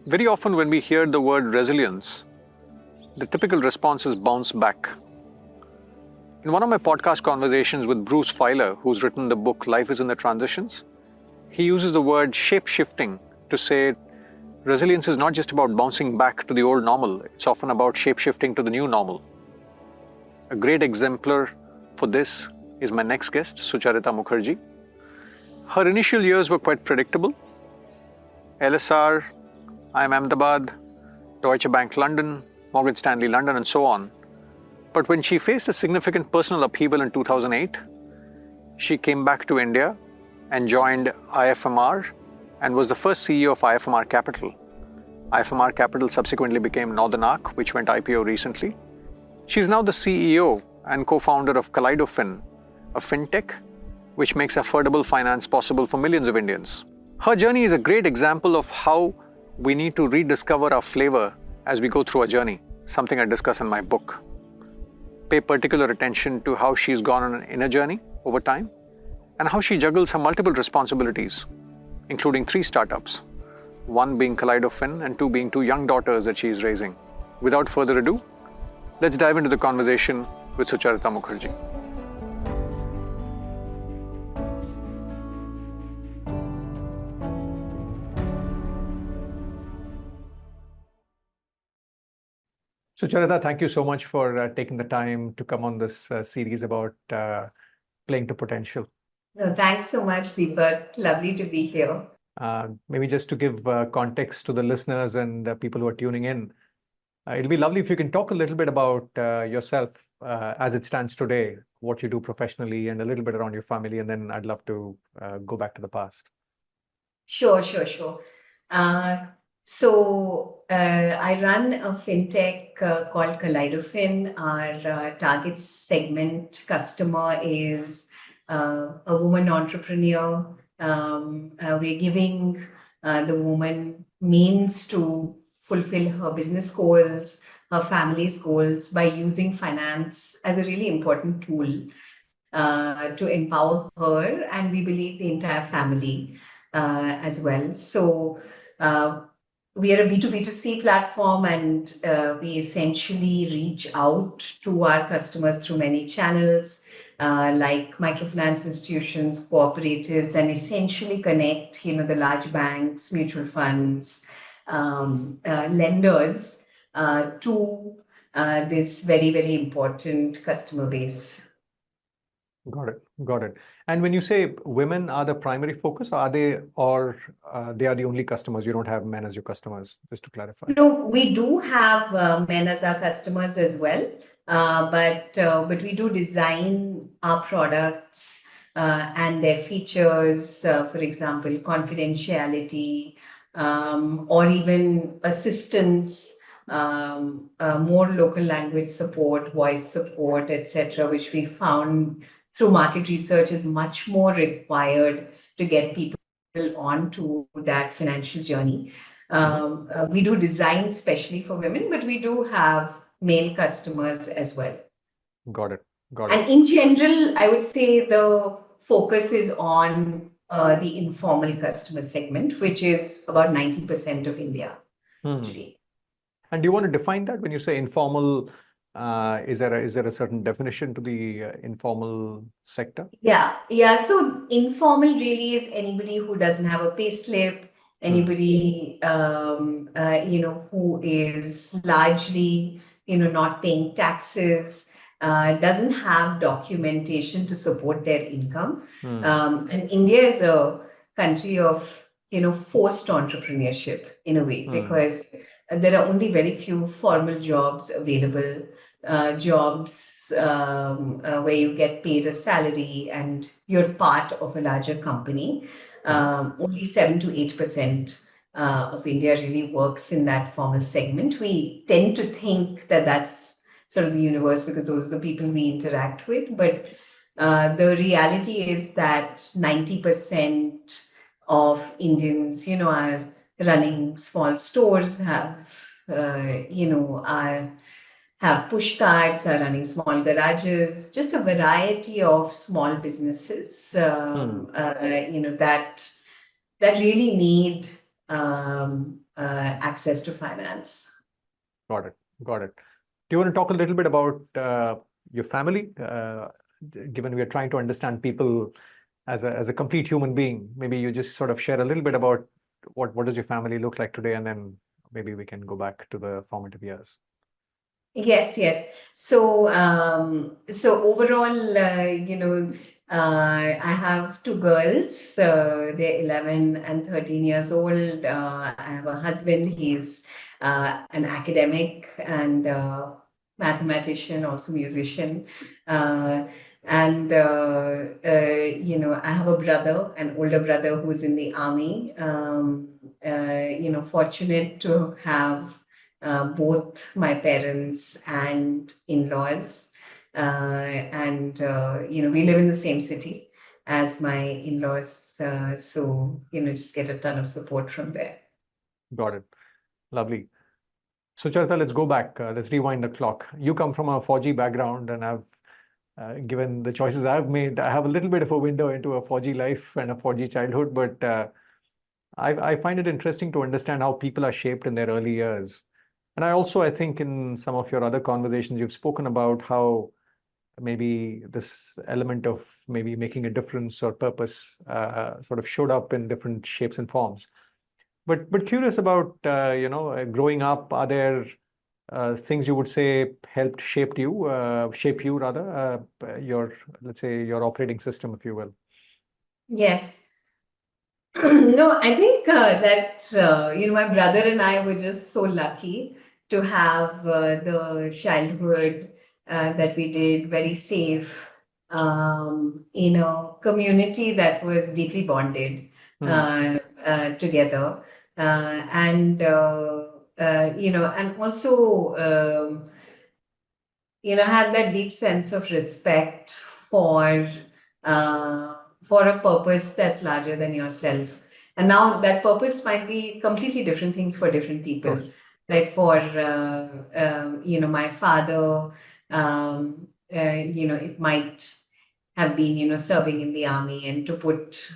Very often when we hear the word resilience, the typical response is bounce back. In one of my podcast conversations with Bruce Feiler, who's written the book Life is in the Transitions, he uses the word shape-shifting to say resilience is not just about bouncing back to the old normal, it's often about shape-shifting to the new normal. A great exemplar for this is my next guest, Sucharita Mukherjee. Her initial years were quite predictable. LSR, IIM Ahmedabad, Deutsche Bank London, Morgan Stanley London, and so on. But when she faced a significant personal upheaval in 2008, she came back to India and joined IFMR and was the first CEO of IFMR Capital. IFMR Capital subsequently became Northern Arc, which went IPO recently. She's now the CEO and co-founder of Kaleidofin, a FinTech, which makes affordable finance possible for millions of Indians. Her journey is a great example of how we need to rediscover our flavor as we go through our journey, something I discuss in my book. Pay particular attention to how she's gone on an inner journey over time and how she juggles her multiple responsibilities, including 3 startups, one being Kaleidofin and 2 being 2 young daughters that she is raising. Without further ado, let's dive into the conversation with Sucharita Mukherjee. Sucharita, thank you so much for taking the time to come on this series about playing to potential. No, thanks so much, Deepak. Lovely to be here. Maybe just to give context to the listeners and people who are tuning in, it'll be lovely if you can talk a little bit about yourself as it stands today, what you do professionally, and a little bit around your family, and then I'd love to go back to the past. Sure. I run a fintech called Kaleidofin. Our target segment customer is a woman entrepreneur. We're giving the woman means to fulfill her business goals, her family's goals by using finance as a really important tool to empower her, and we believe the entire family as well. So we are a B2B2C platform, and we essentially reach out to our customers through many channels like microfinance institutions, cooperatives, and essentially connect the large banks, mutual funds, lenders to this very, very important customer base. Got it. And when you say women are the primary focus, are they, or they are the only customers? You don't have men as your customers, just to clarify. No, we do have men as our customers as well, but we do design our products and their features, for example, confidentiality, or even assistance, more local language support, voice support, etc., which we found through market research is much more required to get people onto that financial journey. We do design specially for women, but we do have male customers as well. Got it. And in general, I would say the focus is on the informal customer segment, which is about 90% of India today. And do you want to define that when you say informal? Is there a certain definition to the informal sector? Yeah. So informal really is anybody who doesn't have a pay slip, anybody who is largely not paying taxes, doesn't have documentation to support their income. And India is a country of forced entrepreneurship in a way, because there are only very few formal jobs available, jobs where you get paid a salary and you're part of a larger company. Only 7 to 8% of India really works in that formal segment. We tend to think that that's sort of the universe because those are the people we interact with. But the reality is that 90% of Indians, are running small stores, have push carts, are running small garages, just a variety of small businesses, that really need access to finance. Got it. Got it. Do you want to talk a little bit about your family? Given we are trying to understand people as a complete human being, maybe you just sort of share a little bit about what does your family look like today, and then maybe we can go back to the formative years. Yes, yes. So overall, I have two girls. They're 11 and 13 years old. I have a husband. He's an academic and mathematician, also musician. Uh, I have a brother, an older brother who's in the army. Fortunate to have both my parents and in-laws. We live in the same city as my in-laws. Just get a ton of support from there. Got it. Lovely. Sucharita, let's go back. Let's rewind the clock. You come from a 4G background, and given the choices I've made, I have a little bit of a window into a 4G life and a 4G childhood, but I find it interesting to understand how people are shaped in their early years. And I think in some of your other conversations, you've spoken about how maybe this element of maybe making a difference or purpose sort of showed up in different shapes and forms. But curious about growing up, are there things you would say helped shape you rather, your, let's say, your operating system, if you will? Yes. No, I think that my brother and I were just so lucky to have the childhood that we did very safe, in a community that was deeply bonded together, and also had that deep sense of respect for a purpose that's larger than yourself. And now that purpose might be completely different things for different people. Sure. Like for my father, it might have been serving in the army and to put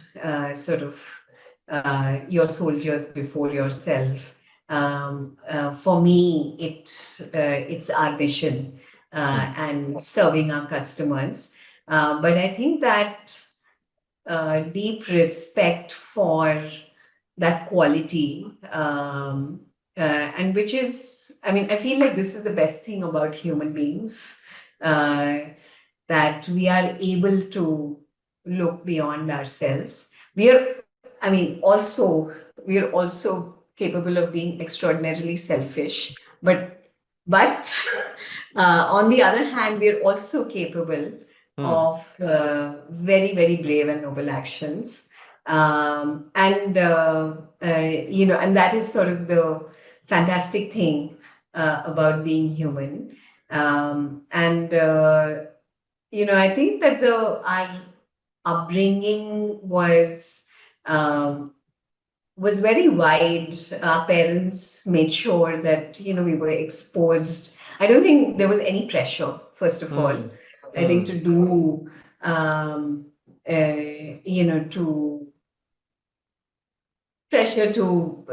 your soldiers before yourself. For me, it's our mission and serving our customers. But I think that deep respect for that quality, and which is, I feel like this is the best thing about human beings, that we are able to look beyond ourselves. We are also capable of being extraordinarily selfish, but on the other hand, we are also capable of very, very brave and noble actions. And that is sort of the fantastic thing about being human. I think that our upbringing was very wide. Our parents made sure that we were exposed. I don't think there was any pressure, first of all. I think to do to pressure to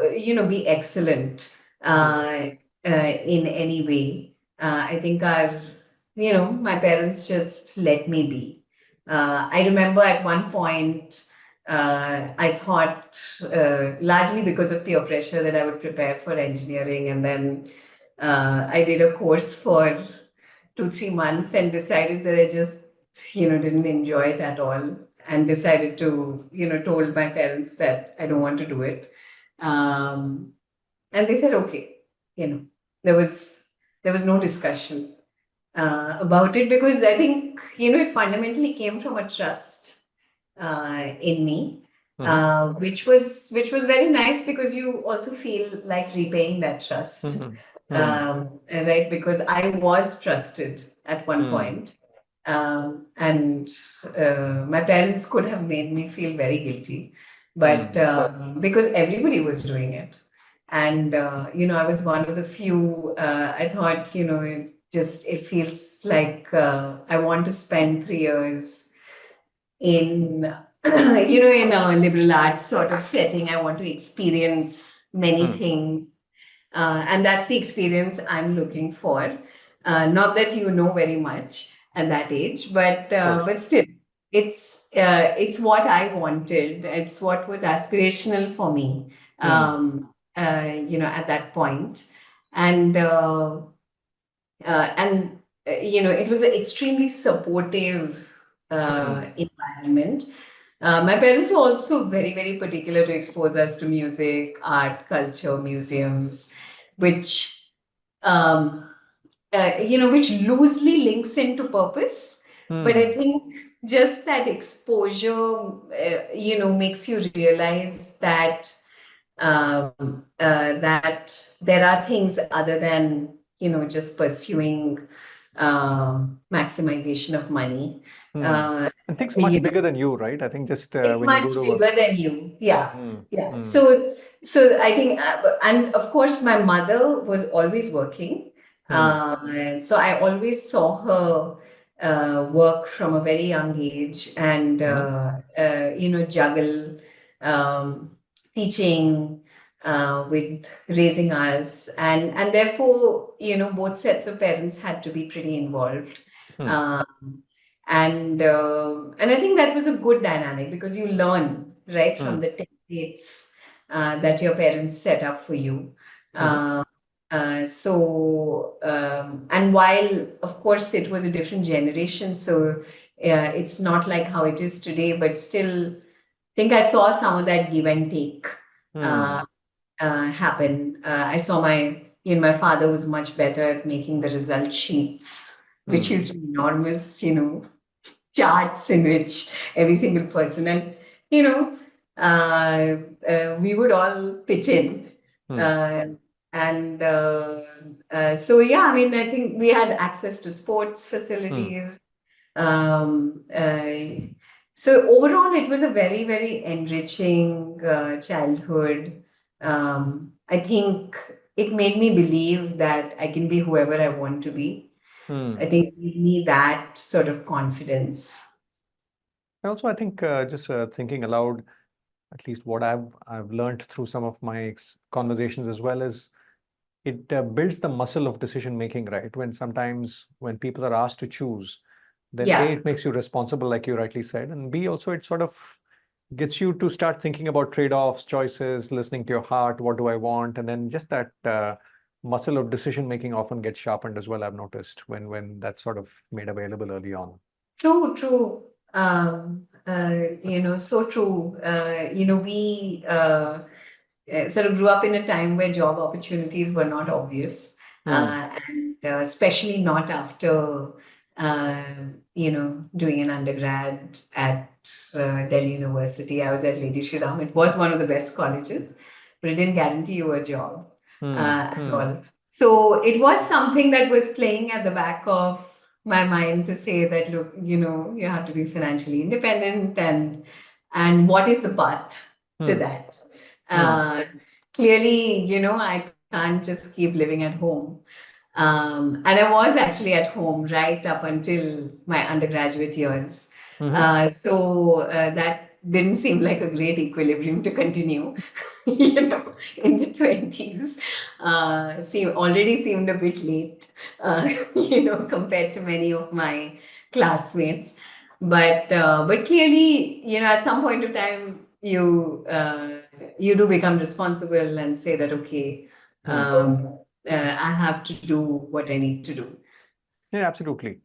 be excellent in any way. I think my parents just let me be. I remember at one point, I thought, largely because of peer pressure, that I would prepare for engineering, and then I did a course for 2-3 months and decided that I just didn't enjoy it at all, and decided to told my parents that I don't want to do it, and they said okay. There was no discussion about it, because I think it fundamentally came from a trust in me, which was very nice, because you also feel like repaying that trust, right? Because I was trusted at one point, and my parents could have made me feel very guilty, but because everybody was doing it, and I was one of the few. I thought it feels like I want to spend 3 years in in a liberal arts sort of setting. I want to experience many things And that's the experience I'm looking for. Not that you know very much at that age, Of course. but still, it's what I wanted. It's what was aspirational for me, Hmm. at that point, and it was an extremely supportive Hmm. environment. My parents were also very, very particular to expose us to music, art, culture, museums, which um, which loosely links into purpose. But I Hmm. think just that exposure, makes you realize that there are things other than just pursuing maximization of money. Hmm. Uh, And things much you know, bigger than you, right? I think just it's when you go much to a. bigger than you. Yeah, Hmm. yeah. Hmm. So I think, and of course, my mother was always working, Hmm. and so I always saw her work from a very young age, and Hmm. juggle um, teaching with raising us, and therefore, both sets of parents had to be pretty involved. Hmm. Um, and I think that was a good dynamic because you learn right from Hmm. the templates that your parents set up for you. Hmm. Uh, and while of course it was a different generation, so it's not like how it is today, but still, think I saw some of that give and take Hmm. uh, happen. I saw my father was much better at making the result sheets, which Hmm. used to be enormous, charts in which every single person and you know we would all pitch in Hmm. uh, and so yeah, I mean, I think we had access to sports Hmm. facilities. um, uh, so overall it was a very, very enriching childhood. I think it made me believe that I can be whoever I want to be. I Hmm. think it gave me that sort of confidence. And also, I think just thinking aloud, at least what I've learned through some of my conversations as well is it builds the muscle of decision making, right? When sometimes when people are asked to choose, then A, Yeah, it makes you responsible, like you rightly said, and B, also it sort of gets you to start thinking about trade-offs, choices, listening to your heart, what do I want, and then just that muscle of decision making often gets sharpened as well. I've noticed when that's sort of made available early on. true, true. So true. We sort of grew up in a time where job opportunities were not obvious, Hmm. and especially not after, doing an undergrad at Delhi University. I was at Lady Shri Ram. It was one of the best colleges, but it didn't guarantee you a job Hmm. at Hmm. all. So it was something that was playing at the back of my mind to say that, look, you have to be financially independent, and what is the path to Hmm. that? Hmm. Uh, Clearly, I can't just keep living at home. And I was actually at home right up until my undergraduate years. Hmm. That didn't seem like a great equilibrium to continue, in the 20s. Already seemed a bit late, compared to many of my classmates. But clearly, at some point of time, you do become responsible and say that, okay, Hmm. I have to do what I need to do. Yeah, absolutely.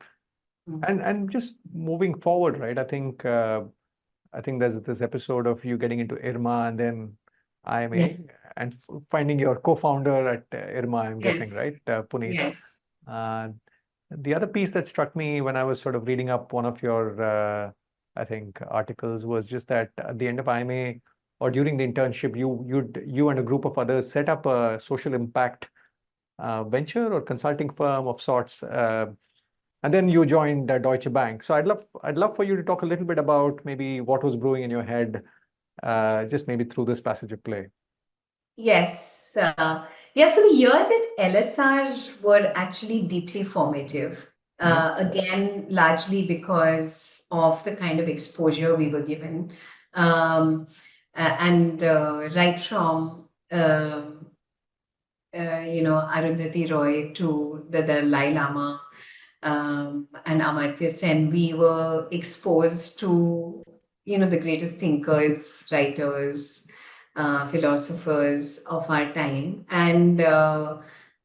Mm. And just moving forward, right? I think there's this episode of you getting into IRMA and then Yeah. IMA and finding your co-founder at IRMA, I'm guessing, Yes. right? Puneet. Yes. Uh, the other piece that struck me when I was sort of reading up one of your, I think, articles was just that at the end of IMA or during the internship, you and a group of others set up a social impact venture or consulting firm of sorts. And then you joined Deutsche Bank. So I'd love for you to talk a little bit about maybe what was brewing in your head, just maybe through this passage of play. Yes. Yeah, so the years at LSR were actually deeply formative. Hmm. Again, largely because of the kind of exposure we were given. And right from Arundhati Roy to the Dalai Lama, and Amartya Sen, we were exposed to, the greatest thinkers, writers, philosophers of our time. And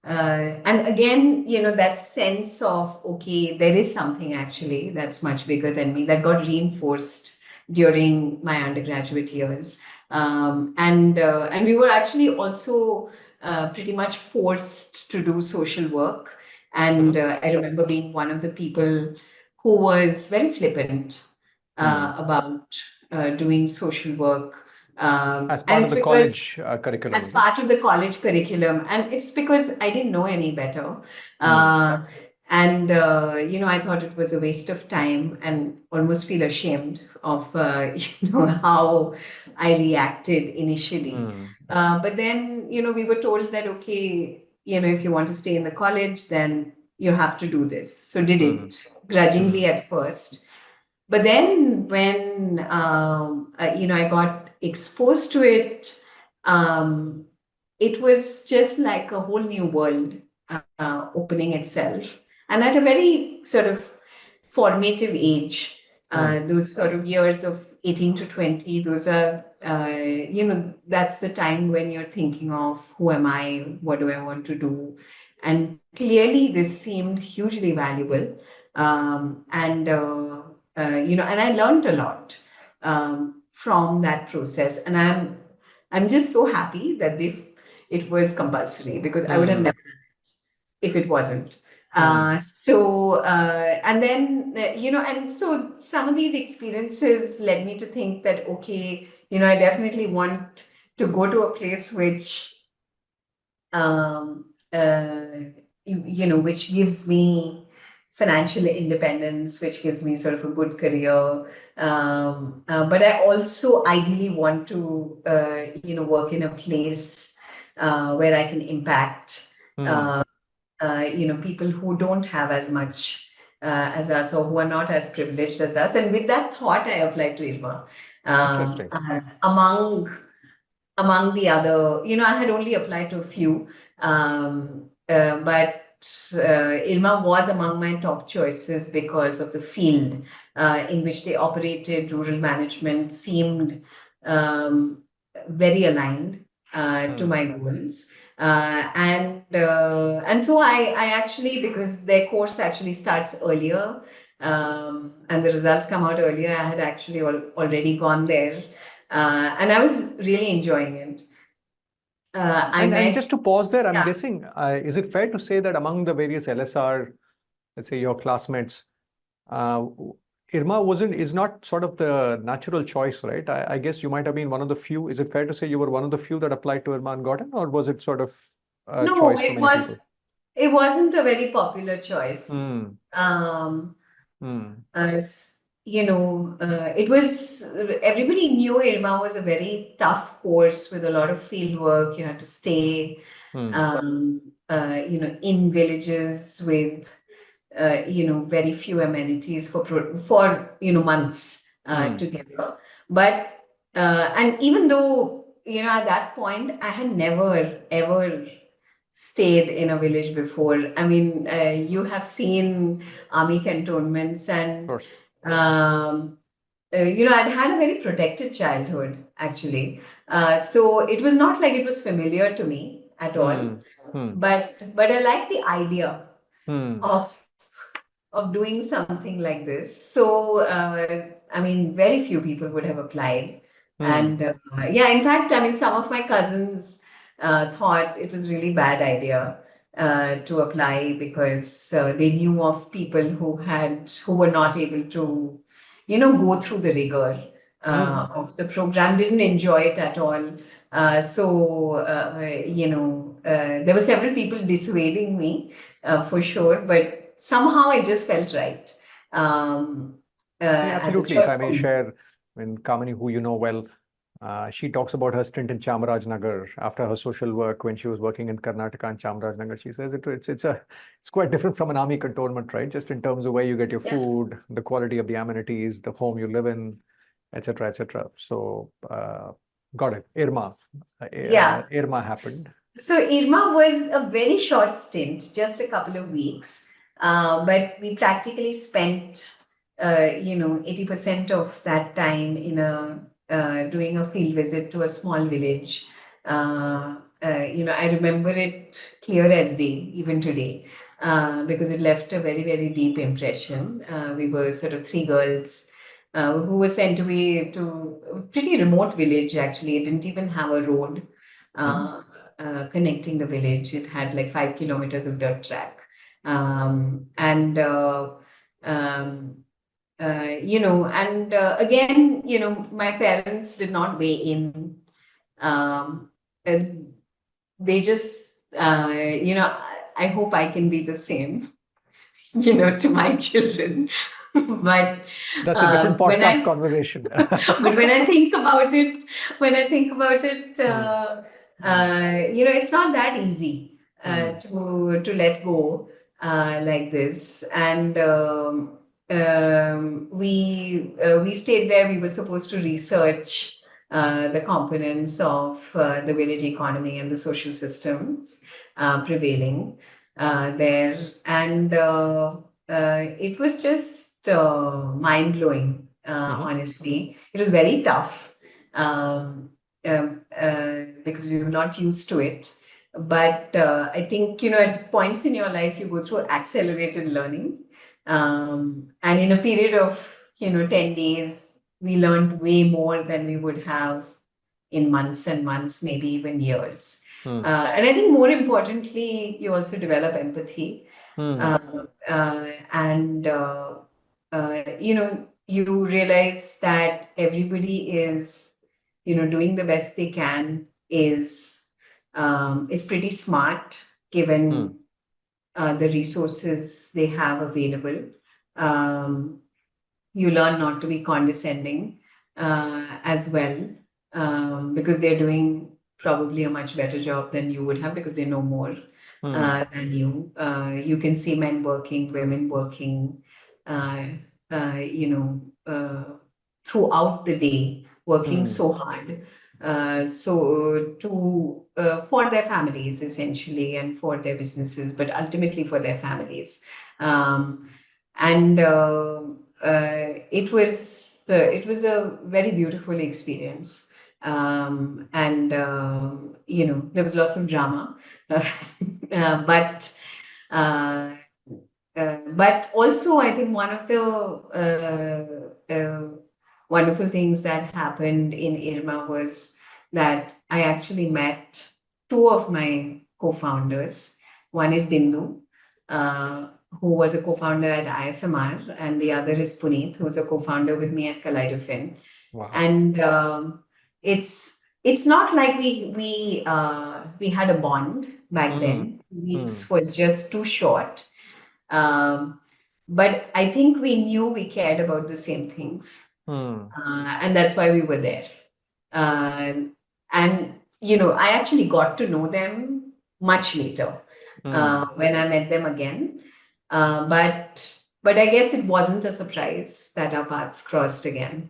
again, that sense of, okay, there is something actually that's much bigger than me, that got reinforced during my undergraduate years. And we were actually also pretty much forced to do social work. And I remember being one of the people who was very flippant about doing social work. As And part of it's the because college curriculum, as is it? part of the college curriculum, and it's because I didn't know any better. Hmm. I thought it was a waste of time and almost feel ashamed of how I reacted initially. Hmm. But then we were told that, okay, if you want to stay in the college, then you have to do this. So did Hmm. it Hmm. grudgingly at first. But then when I got exposed to it, um, it was just like a whole new world opening itself. And at a very sort of formative age, Hmm. those sort of years of 18 to 20, those are, that's the time when you're thinking of who am I, what do I want to do? And clearly, this seemed hugely valuable. And I learned a lot from that process. And I'm just so happy that it was compulsory, because I would have Hmm. never if it wasn't. Hmm. And then, and so some of these experiences led me to think that, okay, I definitely want to go to a place which, um, which gives me financial independence, which gives me sort of a good career. But I also ideally want to, work in a place where I can impact. Hmm. Uh, People who don't have as much as us, or who are not as privileged as us. And with that thought, I applied to IRMA. Interesting. Among the other, I had only applied to a few, but IRMA was among my top choices because of the field in which they operated. Rural management seemed um, very aligned to Hmm. my goals. And so I actually, because their course actually starts earlier, and the results come out earlier, I had actually already gone there, and I was really enjoying it. I And met, just to pause there, I'm yeah, guessing, is it fair to say that among the various LSR, let's say your classmates, uh, Irma is not sort of the natural choice, right? I guess you might have been one of the few. Is it fair to say you were one of the few that applied to Irma and got in, or was it sort of a no, choice for many people? it wasn't a very popular choice. Hmm. Um, Hmm. it was, everybody knew IRMA was a very tough course with a lot of field work. You had to stay, Hmm. in villages with, very few amenities for months Hmm. together. But and even though at that point I had never ever stayed in a village before. I mean, you have seen army cantonments, Of and course. um, I'd had a very protected childhood, actually. So it was not like it was familiar to me at all. Hmm. Hmm. But I like the idea Hmm. of doing something like this. So, I mean, very few people would have applied. Hmm. And yeah, in fact, I mean, some of my cousins thought it was really bad idea to apply, because they knew of people who were not able to, go through the rigor Hmm. of the program, didn't enjoy it at all. There were several people dissuading me for sure, but somehow it just felt right Yeah, as a absolutely. If I choice may for me. share, when Kamini, who you know well, she talks about her stint in Chamarajnagar after her social work when she was working in Karnataka and Chamarajnagar. She says it's quite different from an army cantonment, right? Just in terms of where you get your Yeah, food, the quality of the amenities, the home you live in, etc., etc. So got it. yeah. Irma happened. So Irma was a very short stint, just a couple of weeks, but we practically spent, 80% of that time in a doing a field visit to a small village. I remember it clear as day, even today, because it left a very, very deep impression. We were sort of three girls who were sent away to a pretty remote village. Actually, it didn't even have a road. Hmm. Uh, Connecting the village. It had like 5 kilometers of dirt track. And um, again, my parents did not weigh in. Um, and they just, I hope I can be the same, to my children. But That's a different when podcast I conversation. but when I think about it, Hmm. it's not that easy Hmm. to let go like this. And we stayed there. We were supposed to research the components of the village economy and the social systems prevailing there, and it was just mind blowing. Hmm. Honestly, it was very tough because we were not used to it. But I think, at points in your life, you go through accelerated learning. And in a period of, 10 days, we learned way more than we would have in months and months, maybe even years. Hmm. And I think more importantly, you also develop empathy. Hmm. And you realize that everybody is, doing the best they can, is pretty smart Hmm. given the resources they have available. Um, you learn not to be condescending as well, because they're doing probably a much better job than you would have because they know more Hmm. than you. You can see men working, women working, uh, uh, you know, throughout the day, working Hmm. so hard. So to For their families essentially and for their businesses, but ultimately for their families. Um, and it was a very beautiful experience. And there was lots of drama, uh, but uh, but also I think one of the wonderful things that happened in Irma was that I actually met two of my co-founders. One is Bindu, uh, who was a co-founder at IFMR, and the other is Puneet, who's a co-founder with me at Kaleidofin. Wow. And it's not like we had a bond back Hmm. then. Hmm. Weeks was just too short. Um, but I think we knew we cared about the same things, Hmm. and that's why we were there. Um, and I actually got to know them much later Hmm. when I met them again. But I guess it wasn't a surprise that our paths crossed again,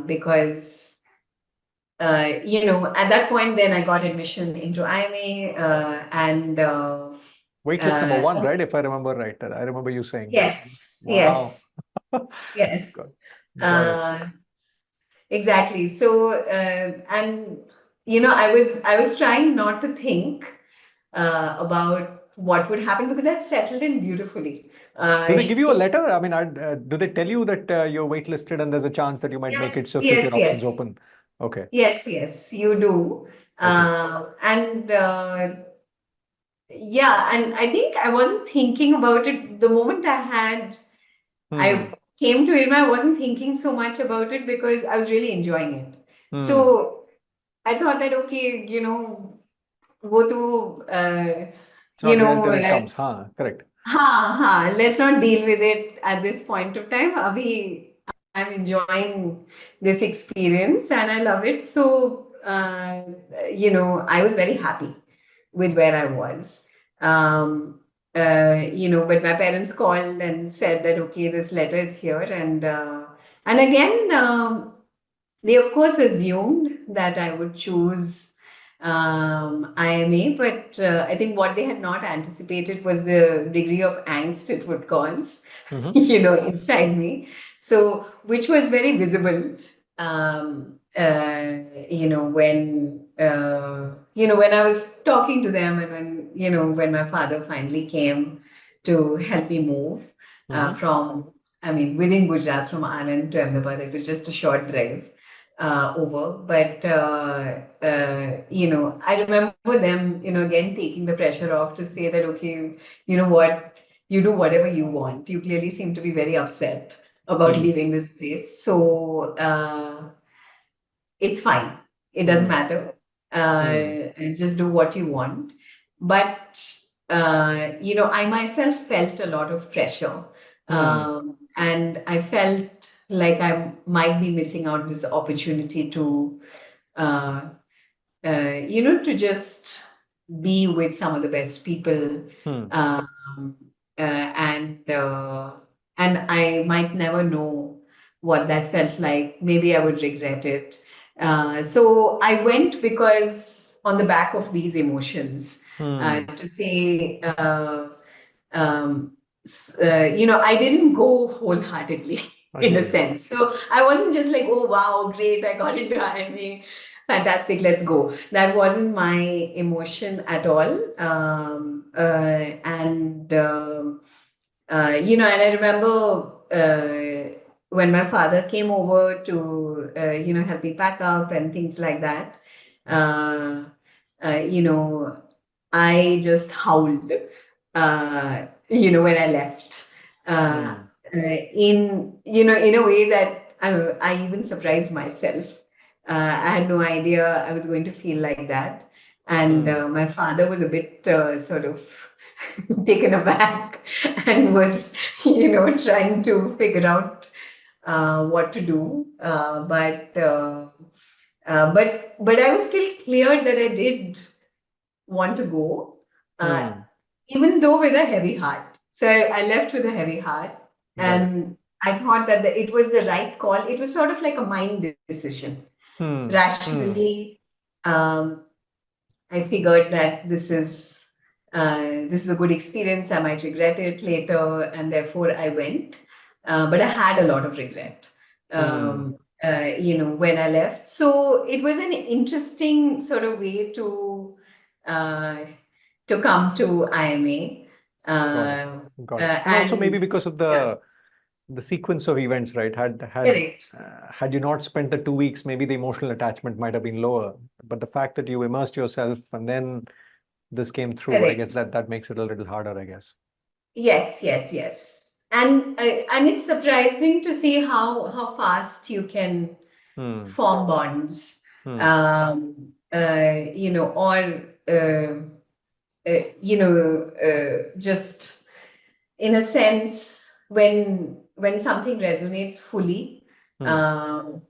because at that point, then I got admission into IMA, and Waitlist number one, uh, right? If I remember right. I remember you saying. yes, Wow. yes, yes. Got, got it. Uh, Exactly. So, and I was trying not to think about what would happen because I'd settled in beautifully. Do Uh, they give you a letter? I mean, do they tell you that you're waitlisted and there's a chance that you might make it? yes, So keep your yes, options yes, open. Okay. yes, you do. Okay. And Yeah, and I think I wasn't thinking about it the moment I Hmm. came to IRMA. I wasn't thinking so much about it because I was really enjoying it. Hmm. So I thought that okay, वो तो It's not real till it comes. Huh? Correct. हाँ, let's not deal with it at this point of time. अभी I'm enjoying this experience and I love it. So I was very happy with where I was. Um, but my parents called and said that okay, this letter is here, and again, they of course assumed that I would choose IMA, but I think what they had not anticipated was the degree of angst it would cause, Mm-hmm. inside me. So, which was very visible, when I was talking to them, and when my father finally came to help me move Mm-hmm. from, I mean, within Gujarat, from Anand to Ahmedabad. It was just a short drive over. But I remember them, again taking the pressure off to say that, okay, you know what, you do whatever you want. You clearly seem to be very upset about Mm. leaving this place, so it's fine. It doesn't Mm. matter. Mm. And just do what you want. But I myself felt a lot of pressure, Mm. and I felt like I might be missing out this opportunity to uh, to just be with some of the best people, Mm. um, and I might never know what that felt like. Maybe I would regret it. So I went because on the back of these emotions, Mm. to say, I didn't go wholeheartedly I in hear a you. sense. So I wasn't just like, oh, wow, great, I got into IMA. Fantastic, let's go. That wasn't my emotion at all. And I remember when my father came over to, help me pack up and things like that. Uh, you know, I just howled, when I left, Mm. in a way that I even surprised myself. I had no idea I was going to feel like that. And Mm. my father was a bit sort of taken aback and was, trying to figure out what to do. But I was still clear that I did want to go, uh, Mm. even though with a heavy heart. So I left with a heavy heart, Got it. and I thought that it was the right call. It was sort of like a mind decision. Mm. Mm. Rationally, um, I figured that this is a good experience. I might regret it later, and therefore I went. But I had a lot of regret, Mm. when I left. So it was an interesting sort of way uh, to come to IMA, Got it. Got it. And also maybe and because of yeah, the sequence of events, right? correct, Had you not spent the 2 weeks, maybe the emotional attachment might have been lower. But the fact that you immersed yourself and then this came through, I guess correct. that makes it a little harder, I guess. Yes, yes, yes. And it's surprising to see how fast you can Hmm. form bonds, Hmm. or just in a sense, when something resonates fully, Hmm. um,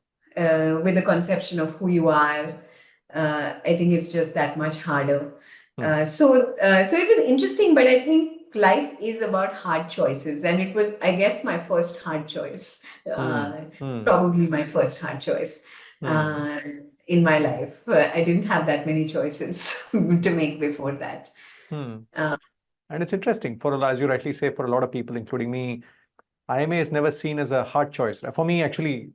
with the conception of who you are, I think it's just that much harder. Hmm. So it was interesting, but I think life is about hard choices, and it was, I guess, my first hard choice, Hmm. uh, Hmm. probably my first hard choice Hmm. uh, in my life. I didn't have that many choices to make before that. Hmm. Uh, And it's interesting as you rightly say, for a lot of people, including me, IMA is never seen as a hard choice. For me, actually,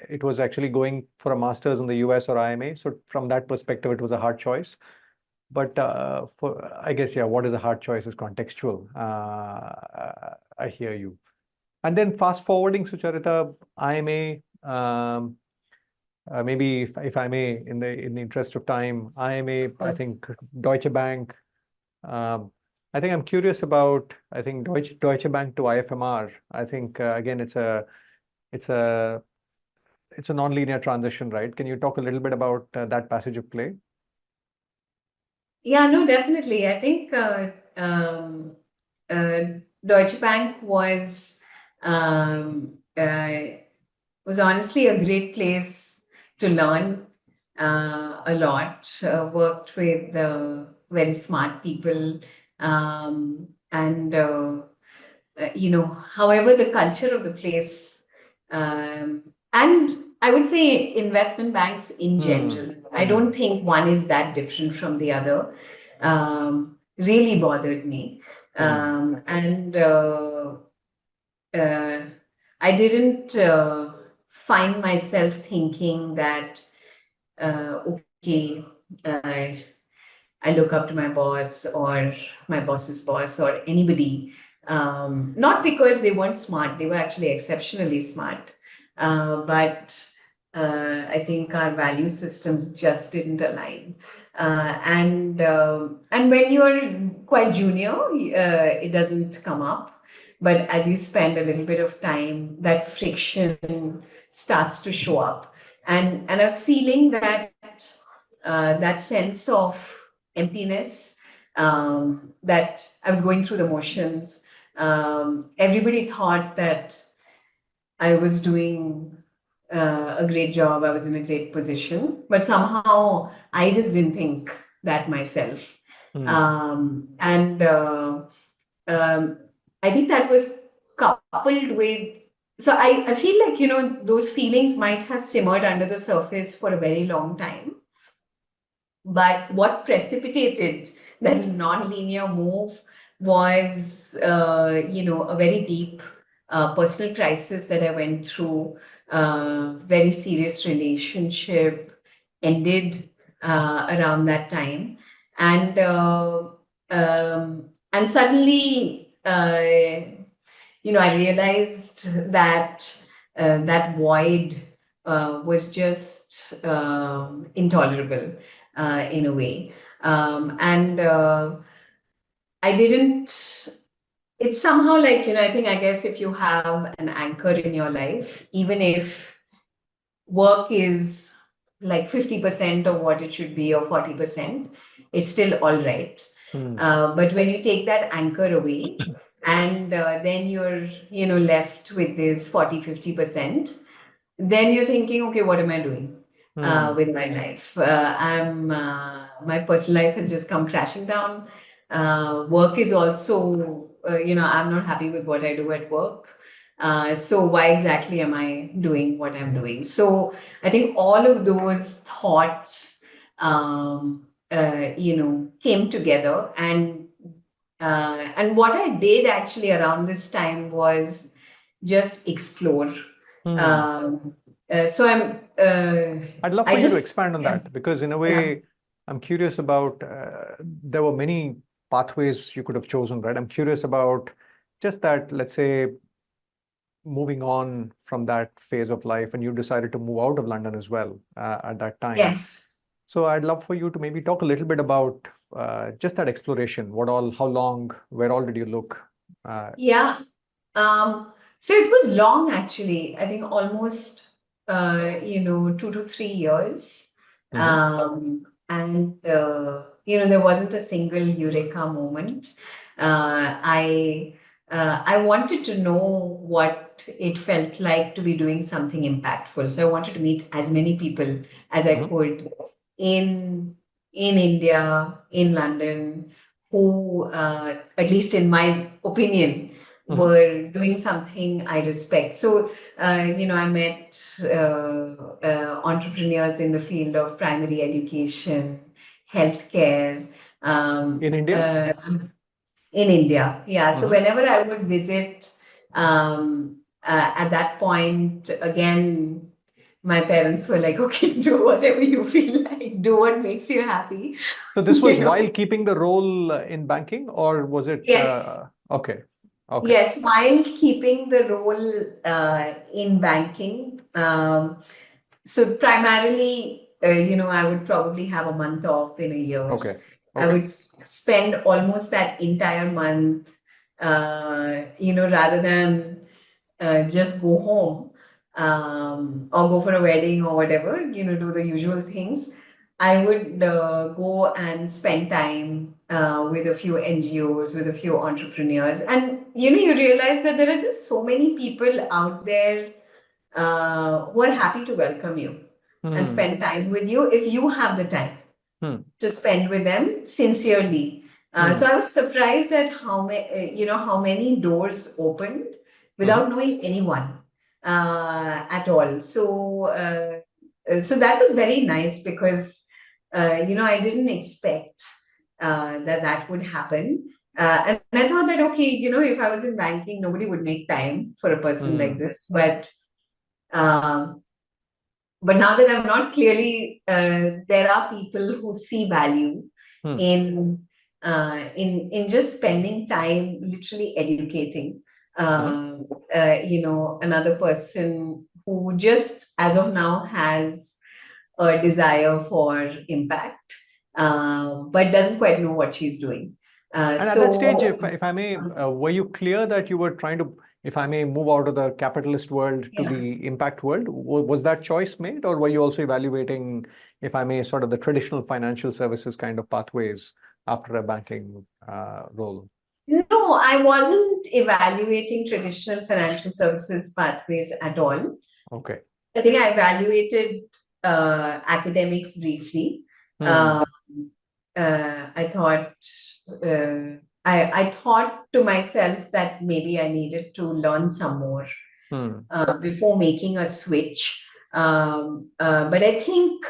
it was actually going for a master's in the US or IMA. So from that perspective, it was a hard choice. But I guess, yeah, what is a hard choice is contextual. I hear you. And then fast forwarding, Sucharita, IMA, maybe if I may, in the interest of time, IMA, of I course. think Deutsche Bank. Um, I think I'm curious about, I think Deutsche Bank to IFMR. I think again, it's a it's a non-linear transition, right? Can you talk a little bit about that passage of play? Yeah, no, definitely. I think uh, Deutsche Bank um, uh, was honestly a great place to learn a lot. Worked with very smart people, and however, the culture of the place, um, and I would say investment banks in Hmm. general. I don't think one is that different from the other. Really bothered me. And uh, I didn't find myself thinking that, okay, uh, I look up to my boss or my boss's boss or anybody, not because they weren't smart, they were actually exceptionally smart. But I think our value systems just didn't align. And when you're quite junior, it doesn't come up. But as you spend a little bit of time, that friction starts to show up. And I was feeling that sense of emptiness, that I was going through the motions. Everybody thought that I was doing a great job, I was in a great position, but somehow I just didn't think that myself. And um, I think that was coupled with, so I feel like, those feelings might have simmered under the surface for a very long time. But what precipitated that non-linear move was, a very deep personal crisis that I went through. Very serious relationship ended around that time, and and suddenly, I realized that that void was just intolerable in a way. And I didn't, it's somehow like, I guess if you have an anchor in your life, even if work is like 50% of what it should be or 40%, it's still all right. But when you take that anchor away, and then you're, left with this 40-50%, then you're thinking, okay, what am I doing with my life? My personal life has just come crashing down. Work is also, I'm not happy with what I do at work. So why exactly am I doing what I'm doing? So I think all of those thoughts, came together, and what I did actually around this time was just explore. So I'd love I for you to just, expand on yeah, that because, in a yeah. way, I'm curious about there were many pathways you could have chosen, right? I'm curious about just that, let's say, moving on from that phase of life, and you decided to move out of London as well at that time. Yes. So I'd love for you to maybe talk a little bit about just that exploration. What all, how long, where all did you look? Yeah. So it was long actually. I think almost 2 to 3 years. Mhm. And there wasn't a single eureka moment. I wanted to know what it felt like to be doing something impactful. So I wanted to meet as many people as I Mhm. could in in India, in London, who, at least in my opinion, Mhm. were doing something I respect. So, I met entrepreneurs in the field of primary education, healthcare, In um, India? uh, in India. Yeah. So, Mhm. whenever I would visit, at that point, again, my parents were like, okay, do whatever you feel like, do what makes you happy, So this was you while know. keeping the role in banking, or was it Yes. okay? Okay. Yes, while keeping the role in banking. So primarily, I would probably have a month off in a year. Okay. I Okay. would spend almost that entire month, rather than just go home, or go for a wedding or whatever, do the usual things. I would go and spend time with a few NGOs, with a few entrepreneurs. And, you realize that there are just so many people out there who are happy to welcome you and Hmm. spend time with you if you have the time Hmm. to spend with them sincerely. So Hmm. I was surprised at how many doors opened Mhm. without knowing anyone at all. So so that was very nice because, I didn't expect that would happen. And I thought that, okay, if I was in banking, nobody would make time for a person like this. Um, but now that I'm not, clearly, there are people who see value in just spending time literally educating, another person who just as of now has a desire for impact, but doesn't quite know what she's doing. And at that stage, if I may, were you clear that you were trying to, if I may, move out of the capitalist world to the impact world? Was that choice made, or were you also evaluating, if I may, sort of the traditional financial services kind of pathways after a banking role? No, I wasn't evaluating traditional financial services pathways at all. Okay. I think I evaluated academics briefly. I thought I thought to myself that maybe I needed to learn some more before making a switch. But I think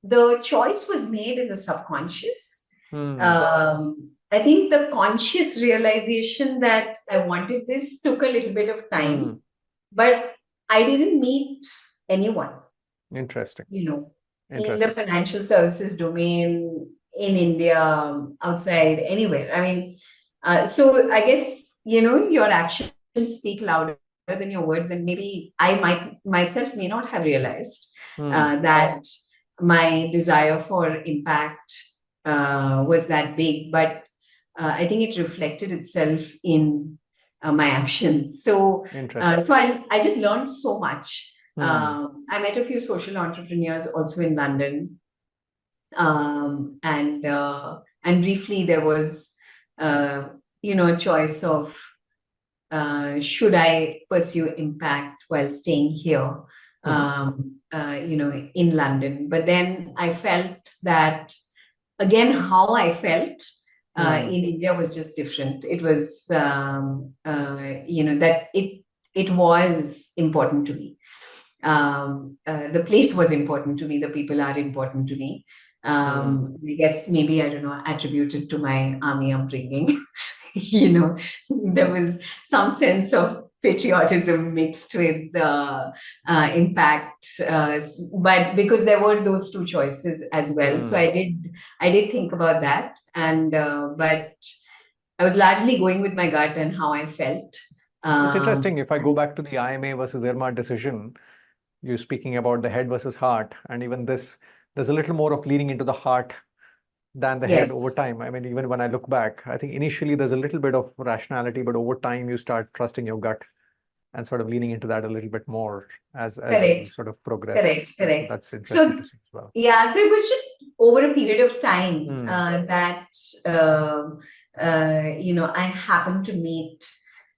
the choice was made in the subconscious. I think the conscious realization that I wanted this took a little bit of time, but I didn't meet anyone. Interesting. In the financial services domain in India, outside, anywhere. I mean, so I guess, your actions speak louder than your words. And maybe I myself may not have realized that my desire for impact was that big, but I think it reflected itself in my actions. So I just learned so much. I met a few social entrepreneurs also in London, and briefly there was a choice of should I pursue impact while staying here, in London. But then I felt that, again, how I felt in India was just different. It was, that it was important to me. The place was important to me. The people are important to me. I guess maybe, I don't know, attributed to my army upbringing. There was some sense of patriotism mixed with the impact, but because there were those two choices as well. So I did think about that, and but I was largely going with my gut and how I felt. It's interesting. If I go back to the IMA versus IRMA decision, you're speaking about the head versus heart, and even there's a little more of leaning into the heart than the head over time. I mean, even when I look back, I think initially there's a little bit of rationality, but over time you start trusting your gut and sort of leaning into that a little bit more as you sort of progress. Correct. So that's interesting to see as well. Yeah, so it was just over a period of time that I happened to meet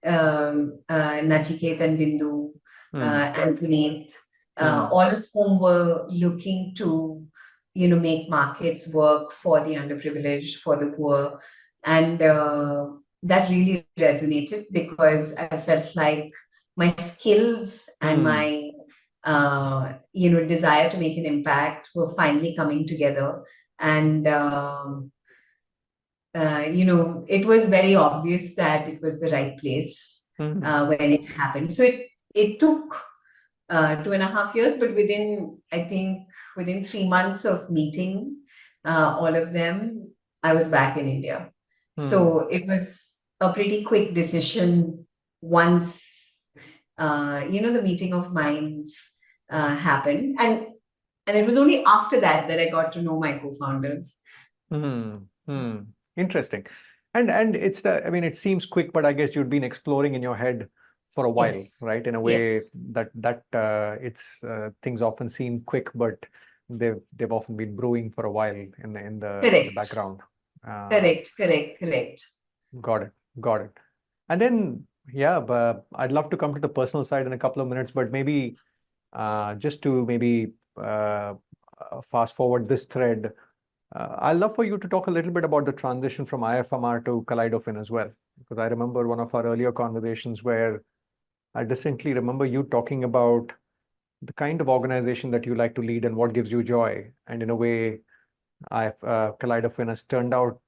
Nachiket and Bindu and Puneet, all of whom were looking to make markets work for the underprivileged, for the poor. And that really resonated because I felt like my skills and my desire to make an impact were finally coming together. And it was very obvious that it was the right place when it happened. So it took 2.5 years, but within 3 months of meeting all of them, I was back in India. So it was a pretty quick decision once the meeting of minds happened, and it was only after that I got to know my co-founders. Interesting. And it's it seems quick, but I guess you'd been exploring in your head for a while, right? In a way that it's things often seem quick, but they've often been brewing for a while in the background. Correct. Got it. And then but I'd love to come to the personal side in a couple of minutes, but maybe just to fast forward this thread, I'd love for you to talk a little bit about the transition from IFMR to Kaleidofin as well, because I remember one of our earlier conversations where I distinctly remember you talking about the kind of organization that you like to lead and what gives you joy. And in a way, Kaleidofin has turned out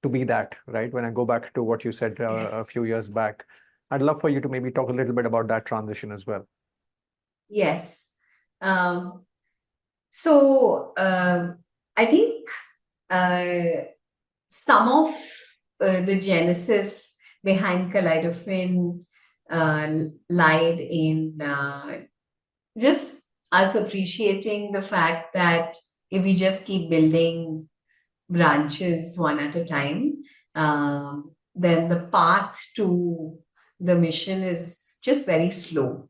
to be that, right? When I go back to what you said a Yes. few years back, I'd love for you to maybe talk a little bit about that transition as well. Yes. Um, so I think some of the genesis behind Kaleidofin lied in just us appreciating the fact that if we just keep building branches one at a time, then the path to the mission is just very slow.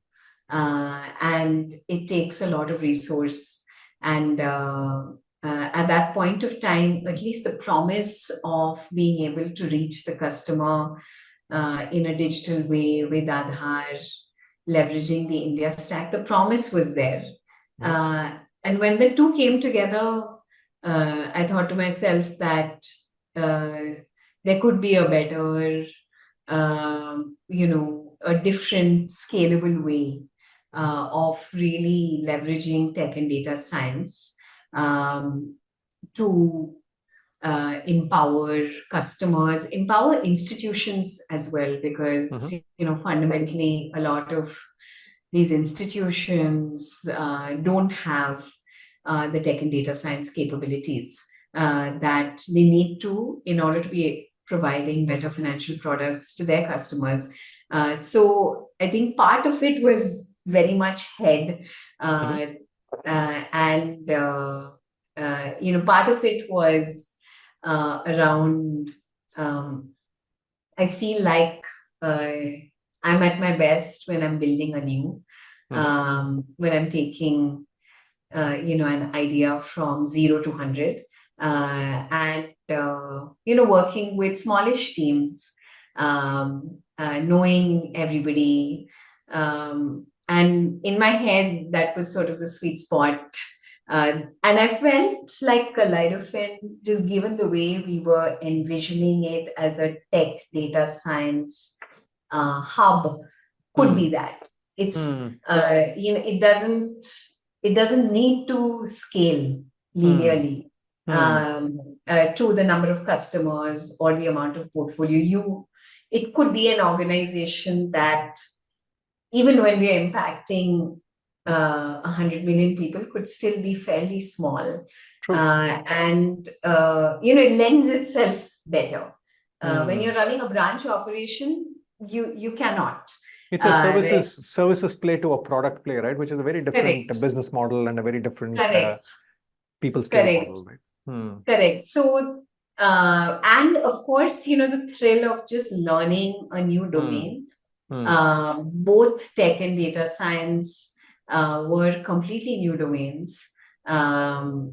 And it takes a lot of resource. And at that point of time, at least the promise of being able to reach the customer in a digital way with Aadhaar, leveraging the India stack, the promise was there. And when the two came together, I thought to myself that there could be a better, a different scalable way of really leveraging tech and data science to empower customers, empower institutions as well, because fundamentally a lot of these institutions don't have the tech and data science capabilities that they need to in order to be providing better financial products to their customers. So I think part of it was very much head, and part of it was around. I feel like I'm at my best when I'm building anew, when I'm taking an idea from 0 to 100, and working with smallish teams, knowing everybody, and in my head that was sort of the sweet spot. And I felt like Kaleidofin, just given the way we were envisioning it as a tech data science hub, could be that. It's it doesn't need to scale linearly to the number of customers or the amount of portfolio. It could be an organization that, even when we are impacting 100 million people, could still be fairly small. And it lends itself better. When you're running a branch operation, you cannot. It's a services play to a product play, right? Which is a very different business model and a very different people scale model, right? Correct. So, and of course, the thrill of just learning a new domain. Both tech and data science were completely new domains to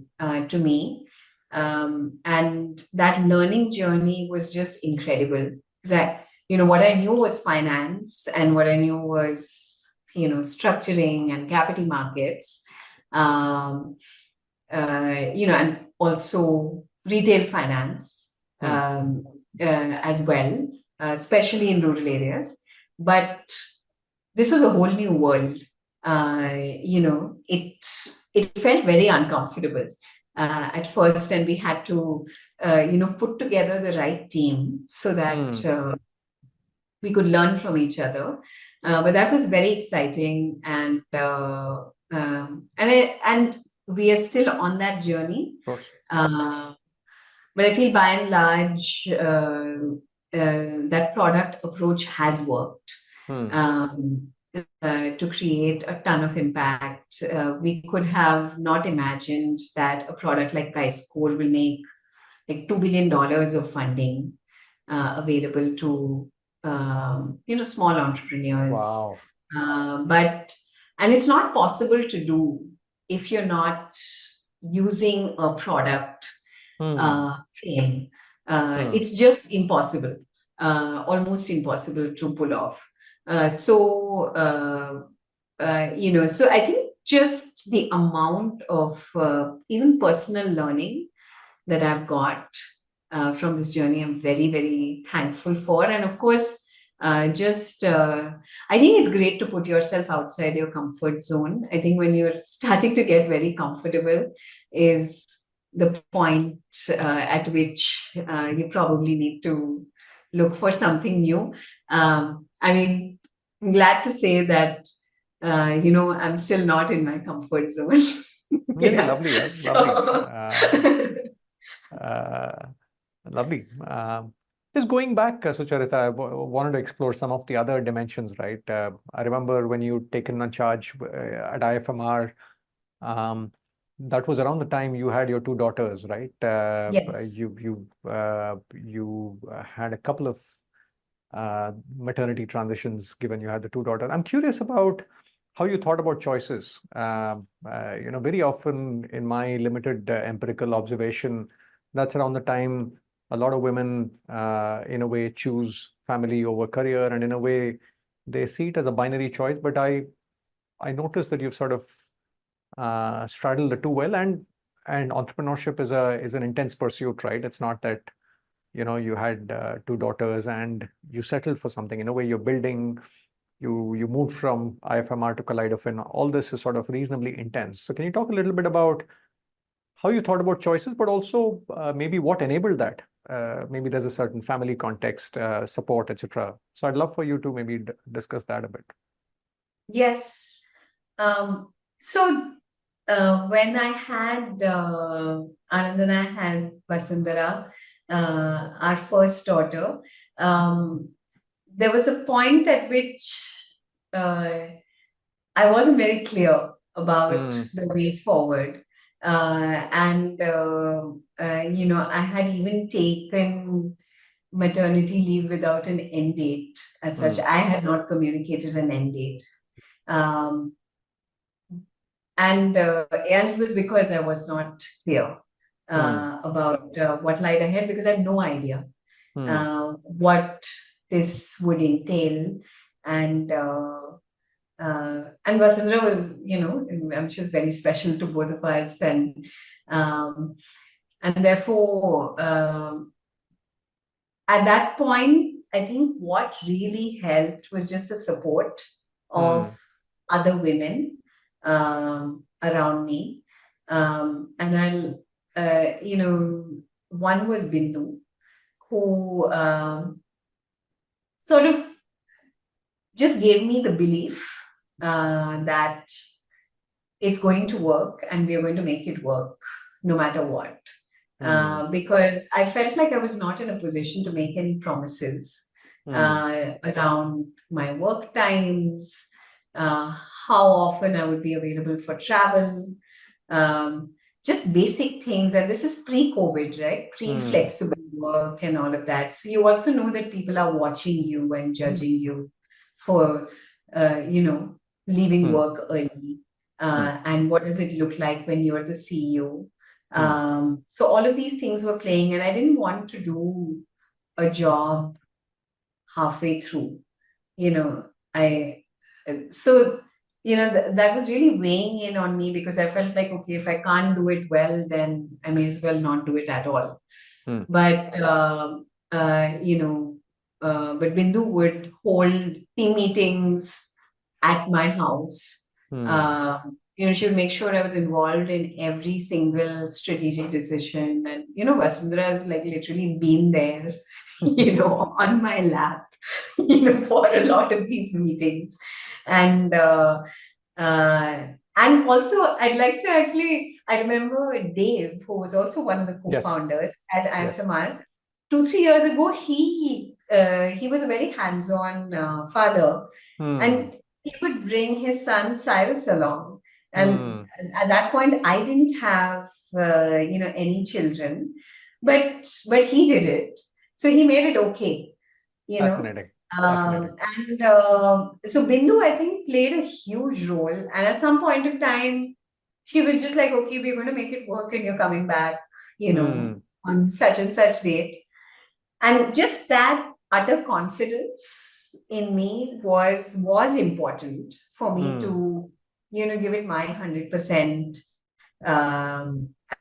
me. And that learning journey was just incredible. That, what I knew was finance, and what I knew was, structuring and capital markets, and also retail finance as well, especially in rural areas. But this was a whole new world. It felt very uncomfortable at first, and we had to, put together the right team so that we could learn from each other. But that was very exciting, and we are still on that journey. But I feel by and large that product approach has worked to create a ton of impact. We could have not imagined that a product like Score will make like $2 billion of funding available to small entrepreneurs. Wow. And it's not possible to do if you're not using a product frame. It's just impossible, almost impossible to pull off. So I think just the amount of even personal learning that I've got from this journey, I'm very, very thankful for. And of course, I think it's great to put yourself outside your comfort zone. I think when you're starting to get very comfortable is the point at which you probably need to look for something new. I mean, I'm glad to say that, I'm still not in my comfort zone. Yeah, Yeah. lovely, yeah, lovely. So, Uh, Lovely. Just going back, Sucharita, I wanted to explore some of the other dimensions, right? I remember when you taken on charge at IFMR, um, that was around the time you had your two daughters, right? yes. You had a couple of maternity transitions, given you had the two daughters. I'm curious about how you thought about choices. Very often in my limited empirical observation, that's around the time a lot of women, in a way, choose family over career, and in a way, they see it as a binary choice. But I noticed that you've sort of straddled the two well, and entrepreneurship is an intense pursuit, right? It's not that you had two daughters and you settled for something. In a way, you're building. You moved from IFMR to Kaleidofin. All this is sort of reasonably intense. So can you talk a little bit about how you thought about choices, but also maybe what enabled that? Maybe there's a certain family context, support, etc. So I'd love for you to maybe discuss that a bit. Yes. So when I had Anand and I had Vasundhara, our first daughter, um, there was a point at which uh, I wasn't very clear about Hmm. the way forward. I had even taken maternity leave without an end date as such. Hmm. I had not communicated an end date. Um, and it was because I was not clear Hmm. about what lied ahead, because I had no idea Hmm. what this would entail. And uh, uh, and Vasundhara was, she was very special to both of us, um, and therefore, at that point, I think what really helped was just the support Hmm. of other women around me. And one was Bindu, who sort of just gave me the belief that it's going to work and we are going to make it work no matter what. Hmm. Because I felt like I was not in a position to make any promises Hmm. around my work times, uh, how often I would be available for travel, um, just basic things. And this is pre-COVID, right? Hmm. Pre-flexible work and all of that. So you also know that people are watching you and judging you for, you know, leaving Hmm. work early. Hmm. And what does it look like when you're the CEO? Hmm. So all of these things were playing, and I didn't want to do a job halfway through. You know, I so that was really weighing in on me, because I felt like, okay, if I can't do it well, then I may as well not do it at all. Hmm. But but Bindu would hold team meetings at my house. Hmm. She would make sure I was involved in every single strategic decision. And, Vasundhara has like literally been there, on my lap, for a lot of these meetings. And, uh, and also, I'd like to actually, I remember Dave, who was also one of the Yes. co-founders at Yes. IFMR, 2, 3 years ago, he was a very hands-on father, Hmm. and he would bring his son Cyrus along. And Hmm. at that point, I didn't have any children, but he did it. So he made it okay, you know. Fascinating. Um, Fascinating. and so Bindu, I think, played a huge role. And at some point of time, she was just like, okay, we're going to make it work and you're coming back, Hmm. on such and such date. And just that utter confidence in me was important for me Hmm. to, give it my 100%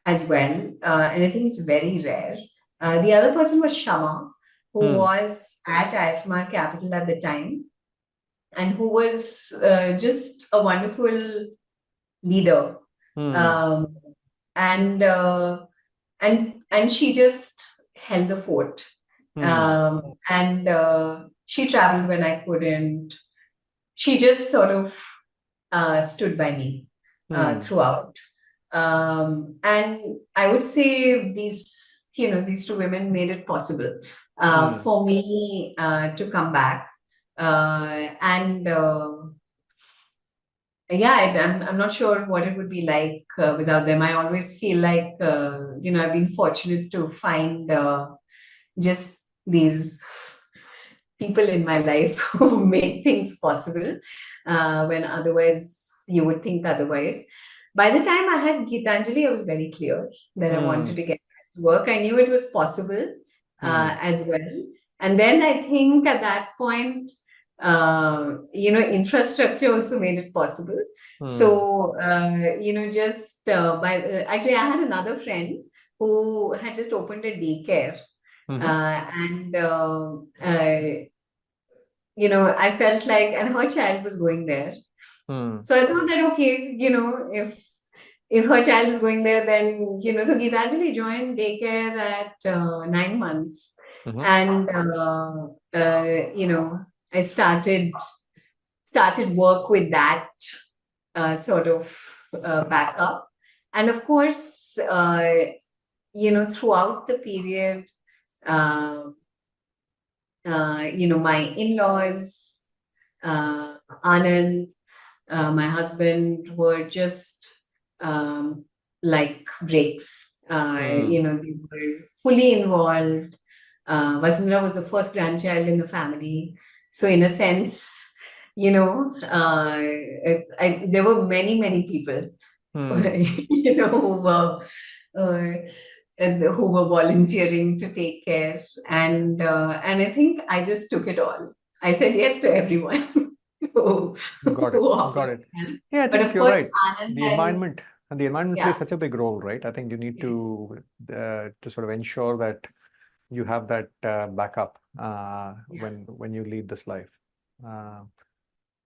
as well. And I think it's very rare. The other person was Shama, who was at IFMR Capital at the time, and who was just a wonderful leader. Um, and she just held the fort. And she traveled when I couldn't. She just sort of stood by me throughout. And I would say these two women made it possible for me to come back. And yeah, I'm not sure what it would be like without them. I always feel like, I've been fortunate to find just these people in my life who make things possible when otherwise you would think otherwise. By the time I had Geetanjali, I was very clear that I wanted to get back to work. I knew it was possible as well. And then I think at that point, infrastructure also made it possible. So, actually, I had another friend who had just opened a daycare. I felt like, and her child was going there. So I thought that, okay, if her child is going there, then, so Geetanjali joined daycare at 9 months. And, I started work with that sort of backup. And of course, throughout the period, my in-laws, Anand, my husband, were just like bricks. They were fully involved. Vasundhara was the first grandchild in the family. So in a sense, there were many, many people, who were volunteering to take care. And I think I just took it all. I said yes to everyone. Got it. Yeah, I think you're right. The environment plays such a big role, right? I think you need to sort of ensure that you have that backup when you lead this life.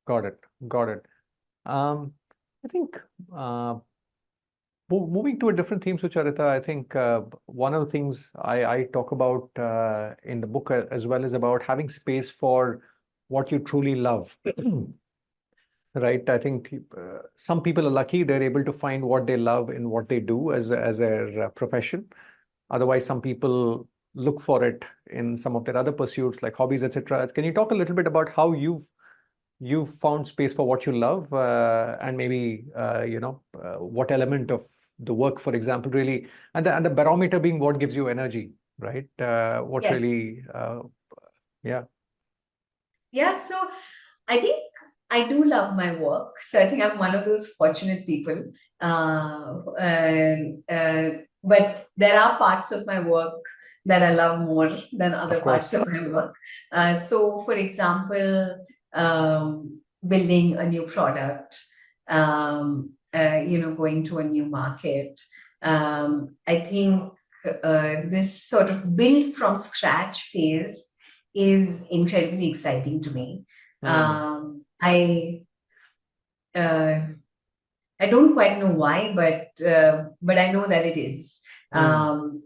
Got it. I think moving to a different theme, Sucharita, I think one of the things I talk about in the book as well is about having space for what you truly love. Right? I think some people are lucky, they're able to find what they love in what they do as their profession. Otherwise, some people look for it in some of their other pursuits like hobbies, etc. Can you talk a little bit about how you've found space for what you love, and maybe what element of the work, for example, really, and the barometer being what gives you energy, right? What really, yeah. So I think I do love my work. So I think I'm one of those fortunate people. But there are parts of my work that I love more than other parts of my work. So, for example, building a new product, going to a new market. I think this sort of build from scratch phase is incredibly exciting to me. I don't quite know why, but I know that it is. And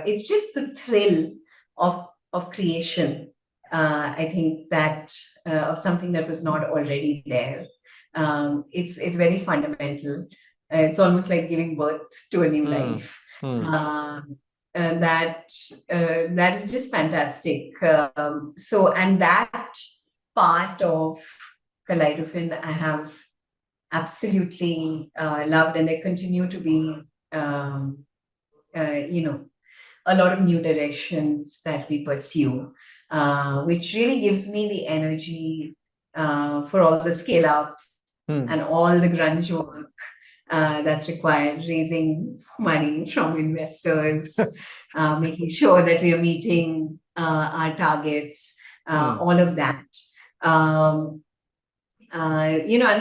it's just the thrill of creation. I think that of something that was not already there. It's very fundamental. It's almost like giving birth to a new life. That is just fantastic. And that part of Kaleidofin I have absolutely loved, and there continue to be a lot of new directions that we pursue, which really gives me the energy for all the scale up and all the grunge work that's required, raising money from investors, making sure that we are meeting our targets, all of that. And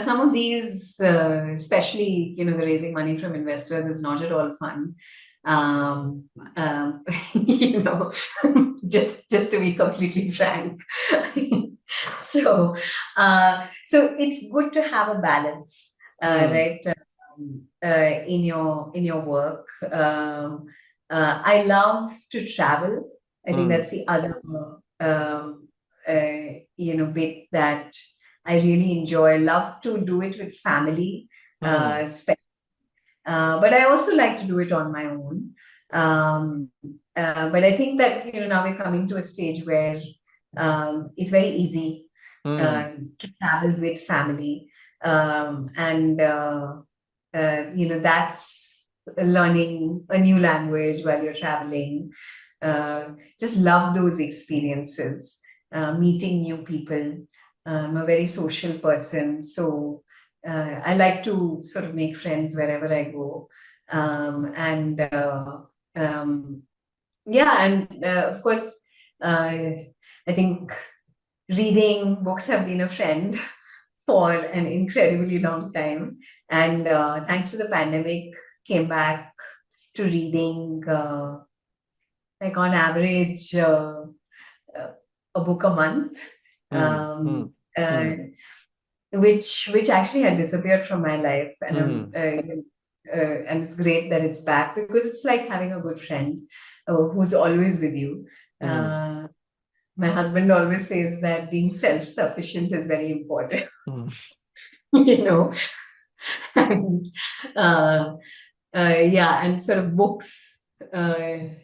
some of these, especially, the raising money from investors is not at all fun. Um, you know, just to be completely frank. So, so it's good to have a balance, right? In your work. I love to travel. I think that's the other bit that I really enjoy. Love to do it with family, but I also like to do it on my own. Um, but I think that now we're coming to a stage where it's very easy to travel with family, and that's learning a new language while you're traveling. Just love those experiences, meeting new people. I'm a very social person, so I like to sort of make friends wherever I go. And yeah, and of course, I think reading books have been a friend for an incredibly long time. And thanks to the pandemic, came back to reading like on average a book a month, which actually had disappeared from my life, and it's great that it's back because it's like having a good friend who's always with you. My husband always says that being self-sufficient is very important, you know, and yeah, and sort of books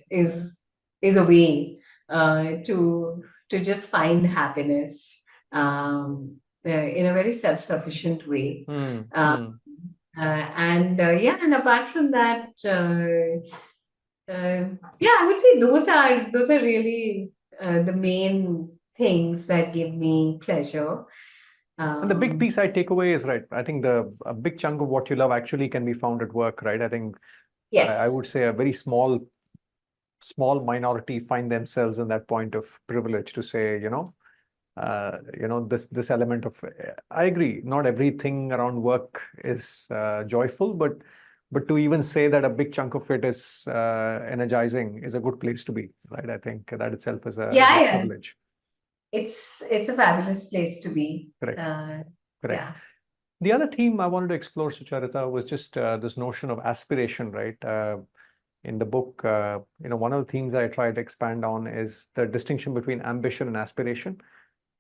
is a way to just find happiness in a very self-sufficient way. Yeah, and apart from that, yeah, I would say those are really the main things that give me pleasure. And the big piece I take away is, right, I think a big chunk of what you love actually can be found at work, right? I think I would Yes. say a very small minority find themselves in that point of privilege to say, this element of, I agree, not everything around work is joyful, but to even say that a big chunk of it is energizing is a good place to be, right? I think that itself is a Yeah. privilege. It's a fabulous place to be. Correct. Correct. Yeah. The other theme I wanted to explore, Sucharita, was just this notion of aspiration, right? In the book, one of the themes I try to expand on is the distinction between ambition and aspiration.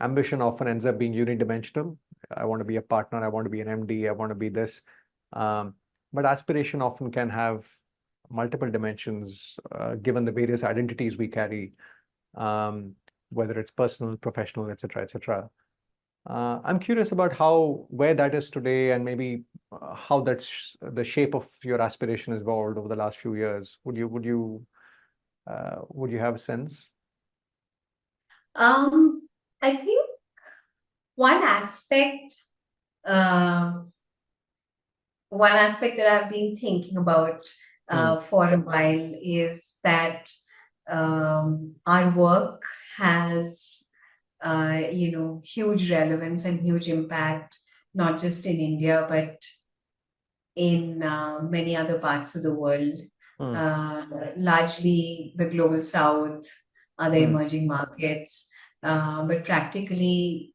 Ambition often ends up being unidimensional. I want to be a partner, I want to be an MD, I want to be this. But aspiration often can have multiple dimensions, given the various identities we carry, whether it's personal, professional, etc., etc. I'm curious about where that is today, and maybe how that's the shape of your aspiration has evolved over the last few years. Would you have a sense? I think one aspect, uh, one aspect that I've been thinking about for a while is that our work has huge relevance and huge impact, not just in India, but in many other parts of the world, largely the global south, other emerging markets, but practically,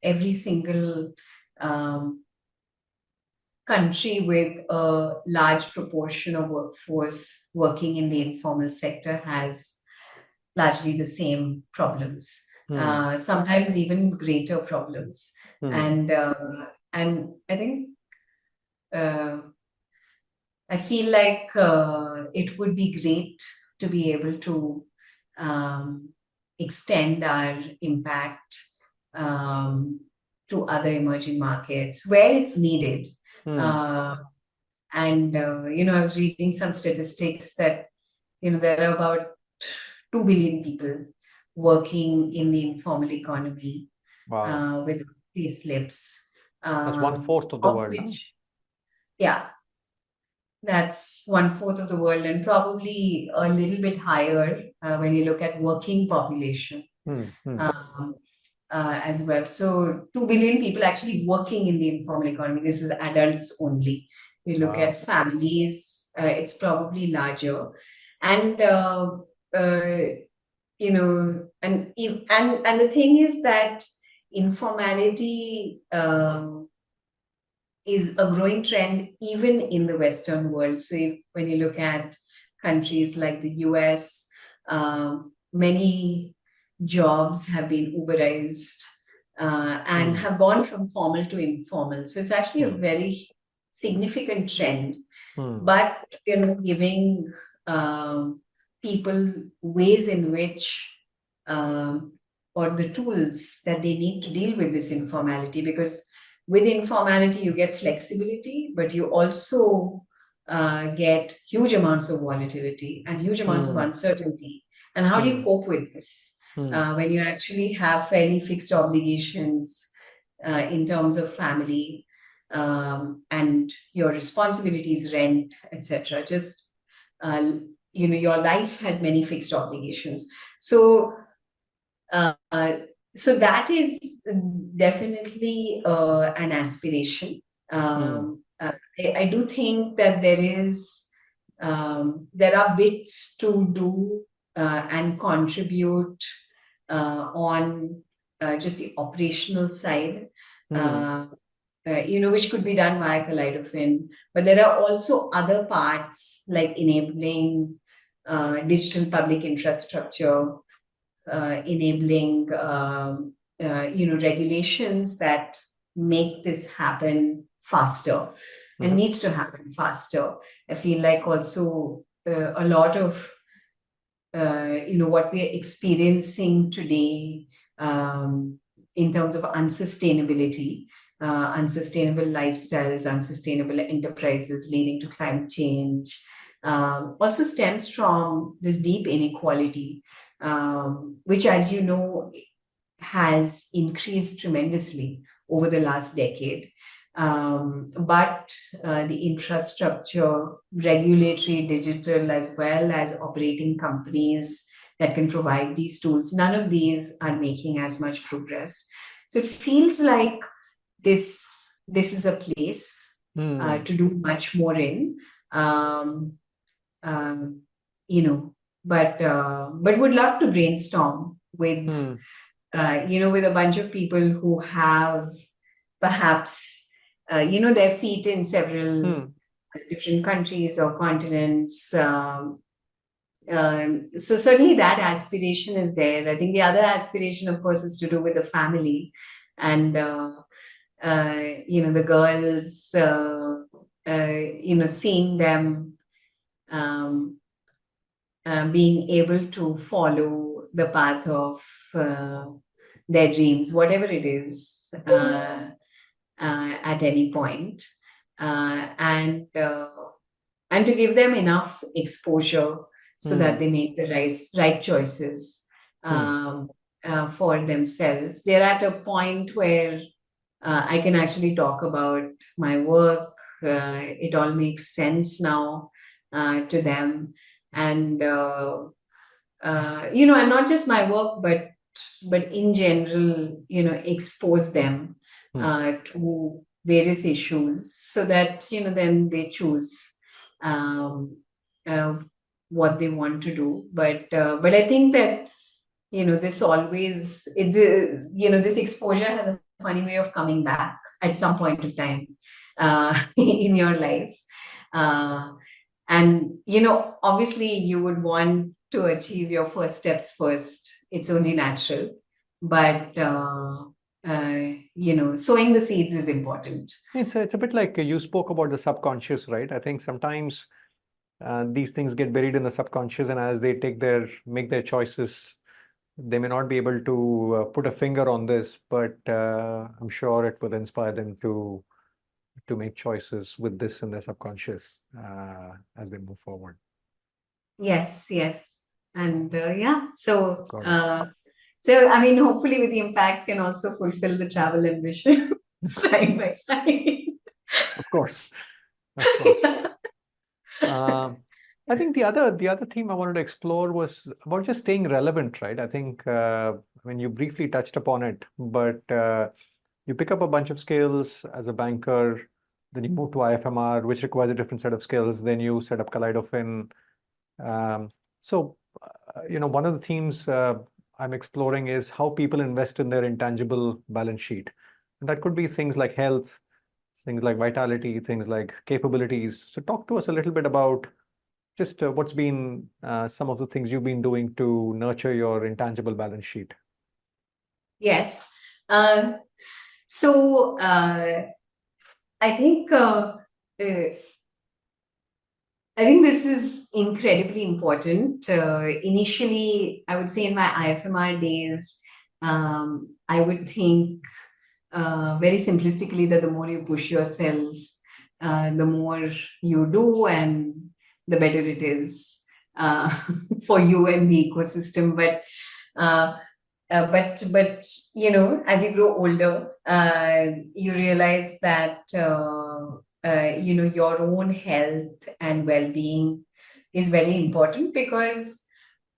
every single country with a large proportion of workforce working in the informal sector has largely the same problems, sometimes even greater problems. And I think I feel like it would be great to be able to extend our impact to other emerging markets where it's needed. And I was reading some statistics that there are about 2 billion people working in the informal economy. Wow. With pay slips. That's 1/4 of the world. Which, yeah, that's 1/4 of the world, and probably a little bit higher when you look at working population as well. So 2 billion people actually working in the informal economy. This is adults only. We look Wow. at families, it's probably larger. And, and the thing is that informality is a growing trend even in the Western world. So when you look at countries like the US, many jobs have been Uberized and have gone from formal to informal. So it's actually a very significant trend. But giving people ways in which or the tools that they need to deal with this informality, because with informality you get flexibility, but you also get huge amounts of volatility and huge amounts of uncertainty. And how do you cope with this when you actually have fairly fixed obligations in terms of family and your responsibilities, rent, etc. Just your life has many fixed obligations. So so that is definitely an aspiration. I do think that there are bits to do and contribute on just the operational side, which could be done via Kaleidofin. But there are also other parts like enabling digital public infrastructure, enabling regulations that make this happen faster and needs to happen faster. I feel like also a lot of what we are experiencing today in terms of unsustainability, unsustainable lifestyles, unsustainable enterprises leading to climate change, also stems from this deep inequality, which, as you know, has increased tremendously over the last decade. But the infrastructure, regulatory, digital, as well as operating companies that can provide these tools, none of these are making as much progress. So it feels like this is a place to do much more in. But would love to brainstorm with with a bunch of people who have perhaps their feet in several different countries or continents. So certainly that aspiration is there. I think the other aspiration, of course, is to do with the family and the girls. Seeing them being able to follow the path of their dreams, whatever it is, at any point, and to give them enough exposure so that they make the right choices for themselves. They're at a point where I can actually talk about my work. It all makes sense now to them. And and not just my work, but in general, expose them to various issues so that then they choose what they want to do. But I think that this always this exposure has a funny way of coming back at some point of time in your life. And obviously you would want to achieve your first steps first. It's only natural. But sowing the seeds is important. It's a bit like you spoke about the subconscious, right? I think sometimes these things get buried in the subconscious, and as they make their choices, they may not be able to put a finger on this, but I'm sure it will inspire them to make choices with this in their subconscious as they move forward. Yes. And so I mean, hopefully with the impact can also fulfill the travel ambition side by side. Of course. I think the other theme I wanted to explore was about just staying relevant, right? I think when you briefly touched upon it, but you pick up a bunch of skills as a banker, then you move to IFMR, which requires a different set of skills. Then you set up Kaleidofin. One of the themes I'm exploring is how people invest in their intangible balance sheet. And that could be things like health, things like vitality, things like capabilities. So talk to us a little bit about just what's been some of the things you've been doing to nurture your intangible balance sheet. Yes. So I think this is incredibly important. Initially, I would say in my IFMR days, I would think very simplistically that the more you push yourself, the more you do, and the better it is uh, for you and the ecosystem. Uh, but as you grow older, you realize that your own health and well-being is very important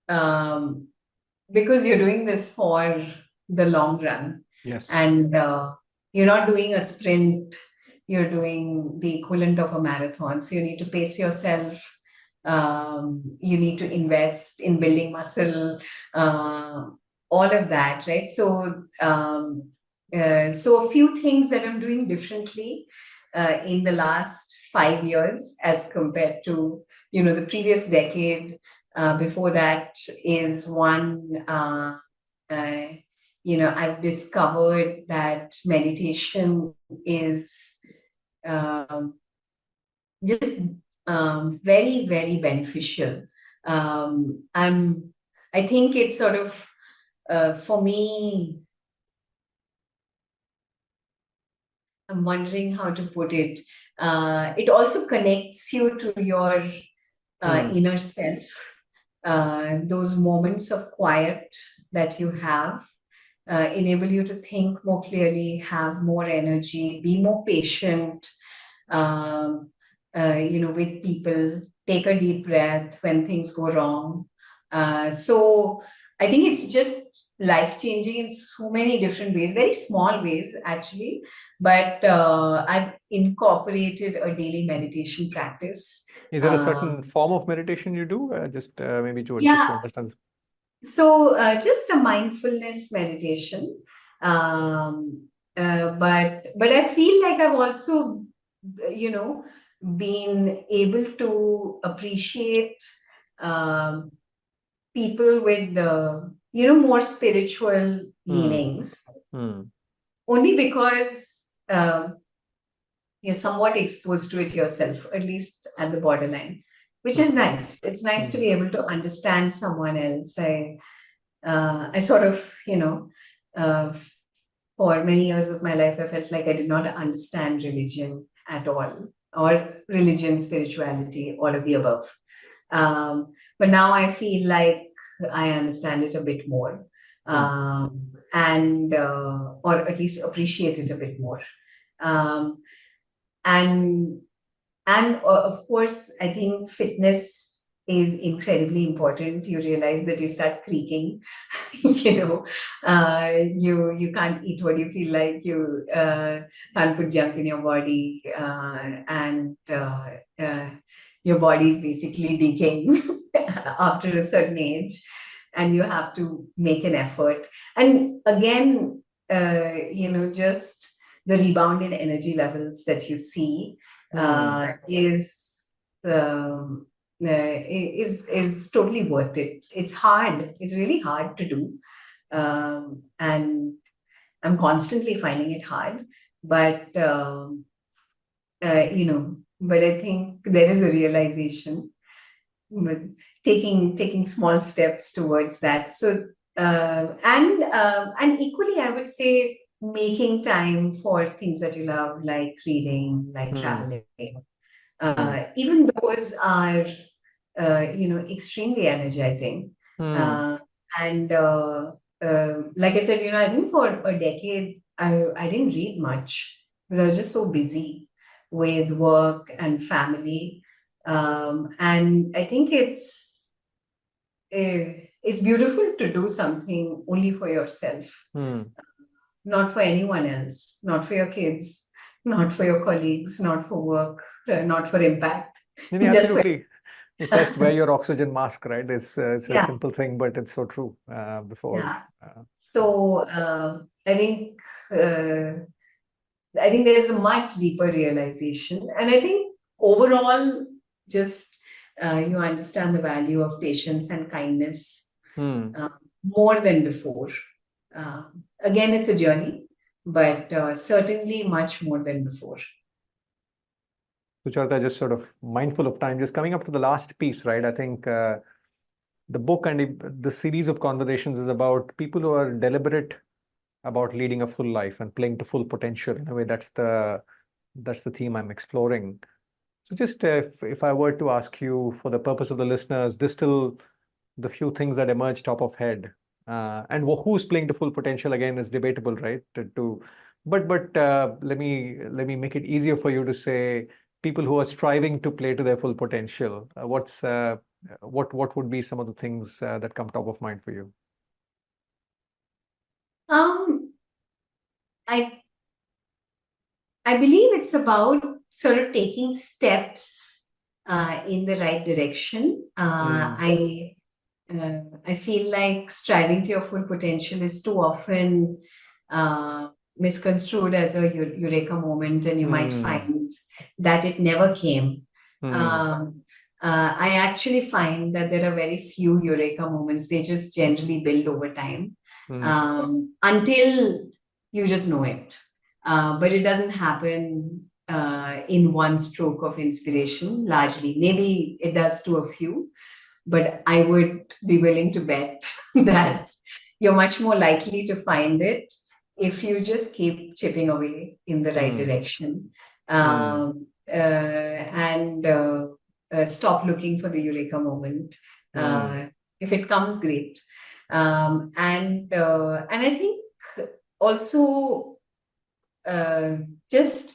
um, because you're doing this for the long run. Yes. And you're not doing a sprint, you're doing the equivalent of a marathon. So you need to pace yourself. You need to invest in building muscle, all of that, right? So a few things that I'm doing differently in the last 5 years as compared to the previous decade. Before that is one, I've discovered that meditation is just very, very beneficial. I think it's sort of, for me, I'm wondering how to put it. It also connects you to your inner self. Those moments of quiet that you have enable you to think more clearly, have more energy, be more patient, with people, take a deep breath when things go wrong. So I think it's just life-changing in so many different ways, very small ways, actually. But I've incorporated a daily meditation practice. Is there a certain form of meditation you do? Maybe just to Yeah. understand. So just a mindfulness meditation. But I feel like I've also, been able to appreciate um, people with more spiritual leanings, only because you're somewhat exposed to it yourself, at least at the borderline, which is nice. It's nice to be able to understand someone else. I sort of, for many years of my life, I felt like I did not understand religion at all, or religion, spirituality, all of the above. But now I feel like I understand it a bit more, or at least appreciate it a bit more. And of course, I think fitness is incredibly important. You realize that you start creaking, you can't eat what you feel like, you can't put junk in your body, and your body is basically decaying after a certain age, and you have to make an effort. And again, just the rebound in energy levels that you see is totally worth it. It's hard. It's really hard to do, and I'm constantly finding it hard. But but I think there is a realization with taking small steps towards that. So and equally, I would say making time for things that you love, like reading, like traveling. Even those are, extremely energizing. And like I said, I think for a decade, I didn't read much because I was just so busy with work and family. And I think it's beautiful to do something only for yourself, not for anyone else, not for your kids, not for your colleagues, not for work, not for impact, Yeah, just for absolutely. First, wear your oxygen mask, right? It's a yeah, simple thing, but it's so true. Before, yeah. yeah. So I think there's a much deeper realization, and I think overall, just you understand the value of patience and kindness Hmm. more than before. Again, it's a journey, but certainly much more than before. Sucharita, just sort of mindful of time, just coming up to the last piece, right? I think the book and the series of conversations is about people who are deliberate about leading a full life and playing to full potential. In a way, that's the theme I'm exploring. So, just if I were to ask you, for the purpose of the listeners, distill the few things that emerge top of head, and who's playing to full potential again is debatable, right? But let me make it easier for you to say people who are striving to play to their full potential. What would be some of the things that come top of mind for you? Um, I I believe it's about sort of taking steps in the right direction. Mm, I feel like striving to your full potential is too often misconstrued as a eureka moment, and you might mm, find that it never came. mm, Um, I actually find that there are very few eureka moments. They just generally build over time mm, until you just know it. But it doesn't happen in one stroke of inspiration, largely. Maybe it does to a few, but I would be willing to bet mm, that you're much more likely to find it if you just keep chipping away in the right mm, direction mm, and stop looking for the eureka moment. mm, If it comes, great. And I think also uh, just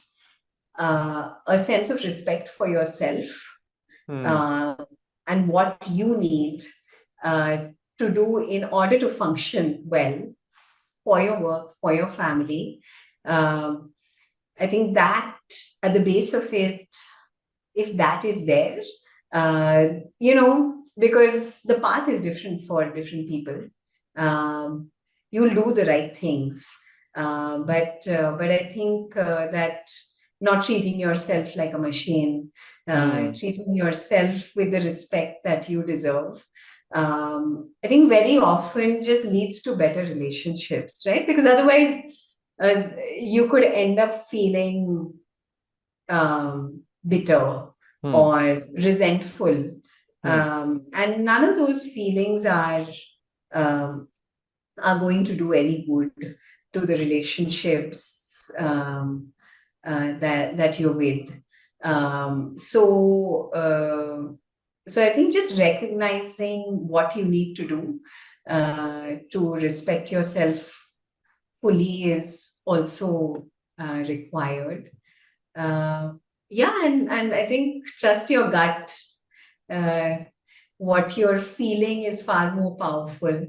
a sense of respect for yourself mm, uh, and what you need uh, to do in order to function well for your work, for your family. Um, I think that at the base of it, if that is there, because the path is different for different people. Um, you'll do the right things, but I think that not treating yourself like a machine, mm, treating yourself with the respect that you deserve. I think very often just leads to better relationships, right? Because otherwise, uh, you could end up feeling bitter mm, or resentful. mm, And none of those feelings um, are going to do any good to the relationships that you're with. So I think just recognizing what you need to do to respect yourself fully is also required. Uh, yeah, and I think trust your gut. Uh, what you're feeling is far more powerful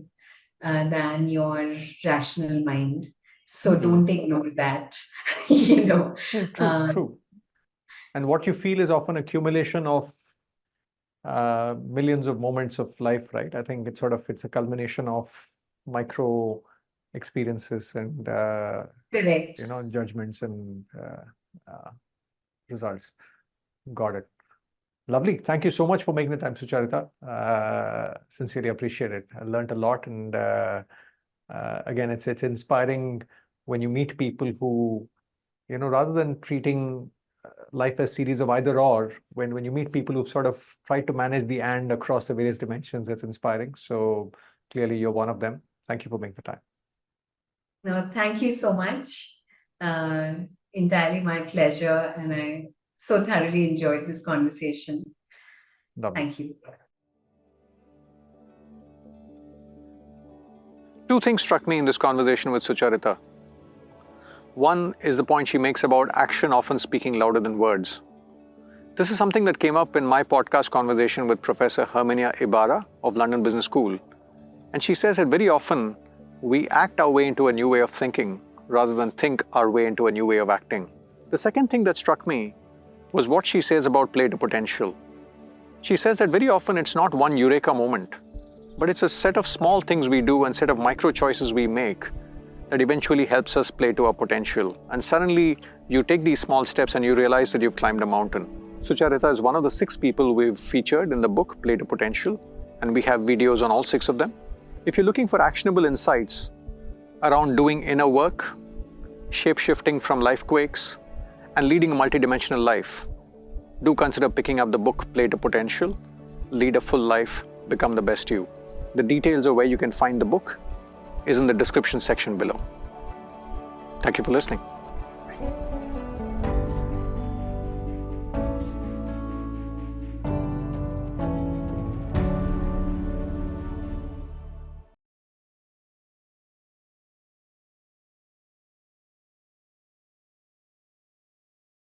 than your rational mind. So mm. don't ignore that. you know. Yeah, true, Uh, true. And what you feel is often accumulation of millions of moments of life, right? I think it's a culmination of micro experiences and correct. judgments and results. Got it. Lovely. Thank you so much for making the time, Sucharita. Sincerely appreciate it. I learned a lot, and again, it's inspiring when you meet people who, rather than treating life as series of either or, when you meet people who've sort of tried to manage the and across the various dimensions, it's inspiring. So clearly, you're one of them. Thank you for making the time. No, thank you so much. Uh, Entirely my pleasure, and I so thoroughly enjoyed this conversation. Lovely. Thank you. Two things struck me in this conversation with Sucharita. One is the point she makes about action often speaking louder than words. This is something that came up in my podcast conversation with Professor Herminia Ibarra of London Business School. And she says that very often we act our way into a new way of thinking rather than think our way into a new way of acting. The second thing that struck me was what she says about play to potential. She says that very often it's not one eureka moment, but it's a set of small things we do and set of micro choices we make that eventually helps us play to our potential. And suddenly you take these small steps and you realize that you've climbed a mountain. Sucharita is one of the 6 people we've featured in the book, Play to Potential, and we have videos on all 6 of them. If you're looking for actionable insights around doing inner work, shape-shifting from life quakes, and leading a multidimensional life, do consider picking up the book, Play to Potential, Lead a Full Life, Become the Best You. The details of where you can find the book is in the description section below. Thank you for listening.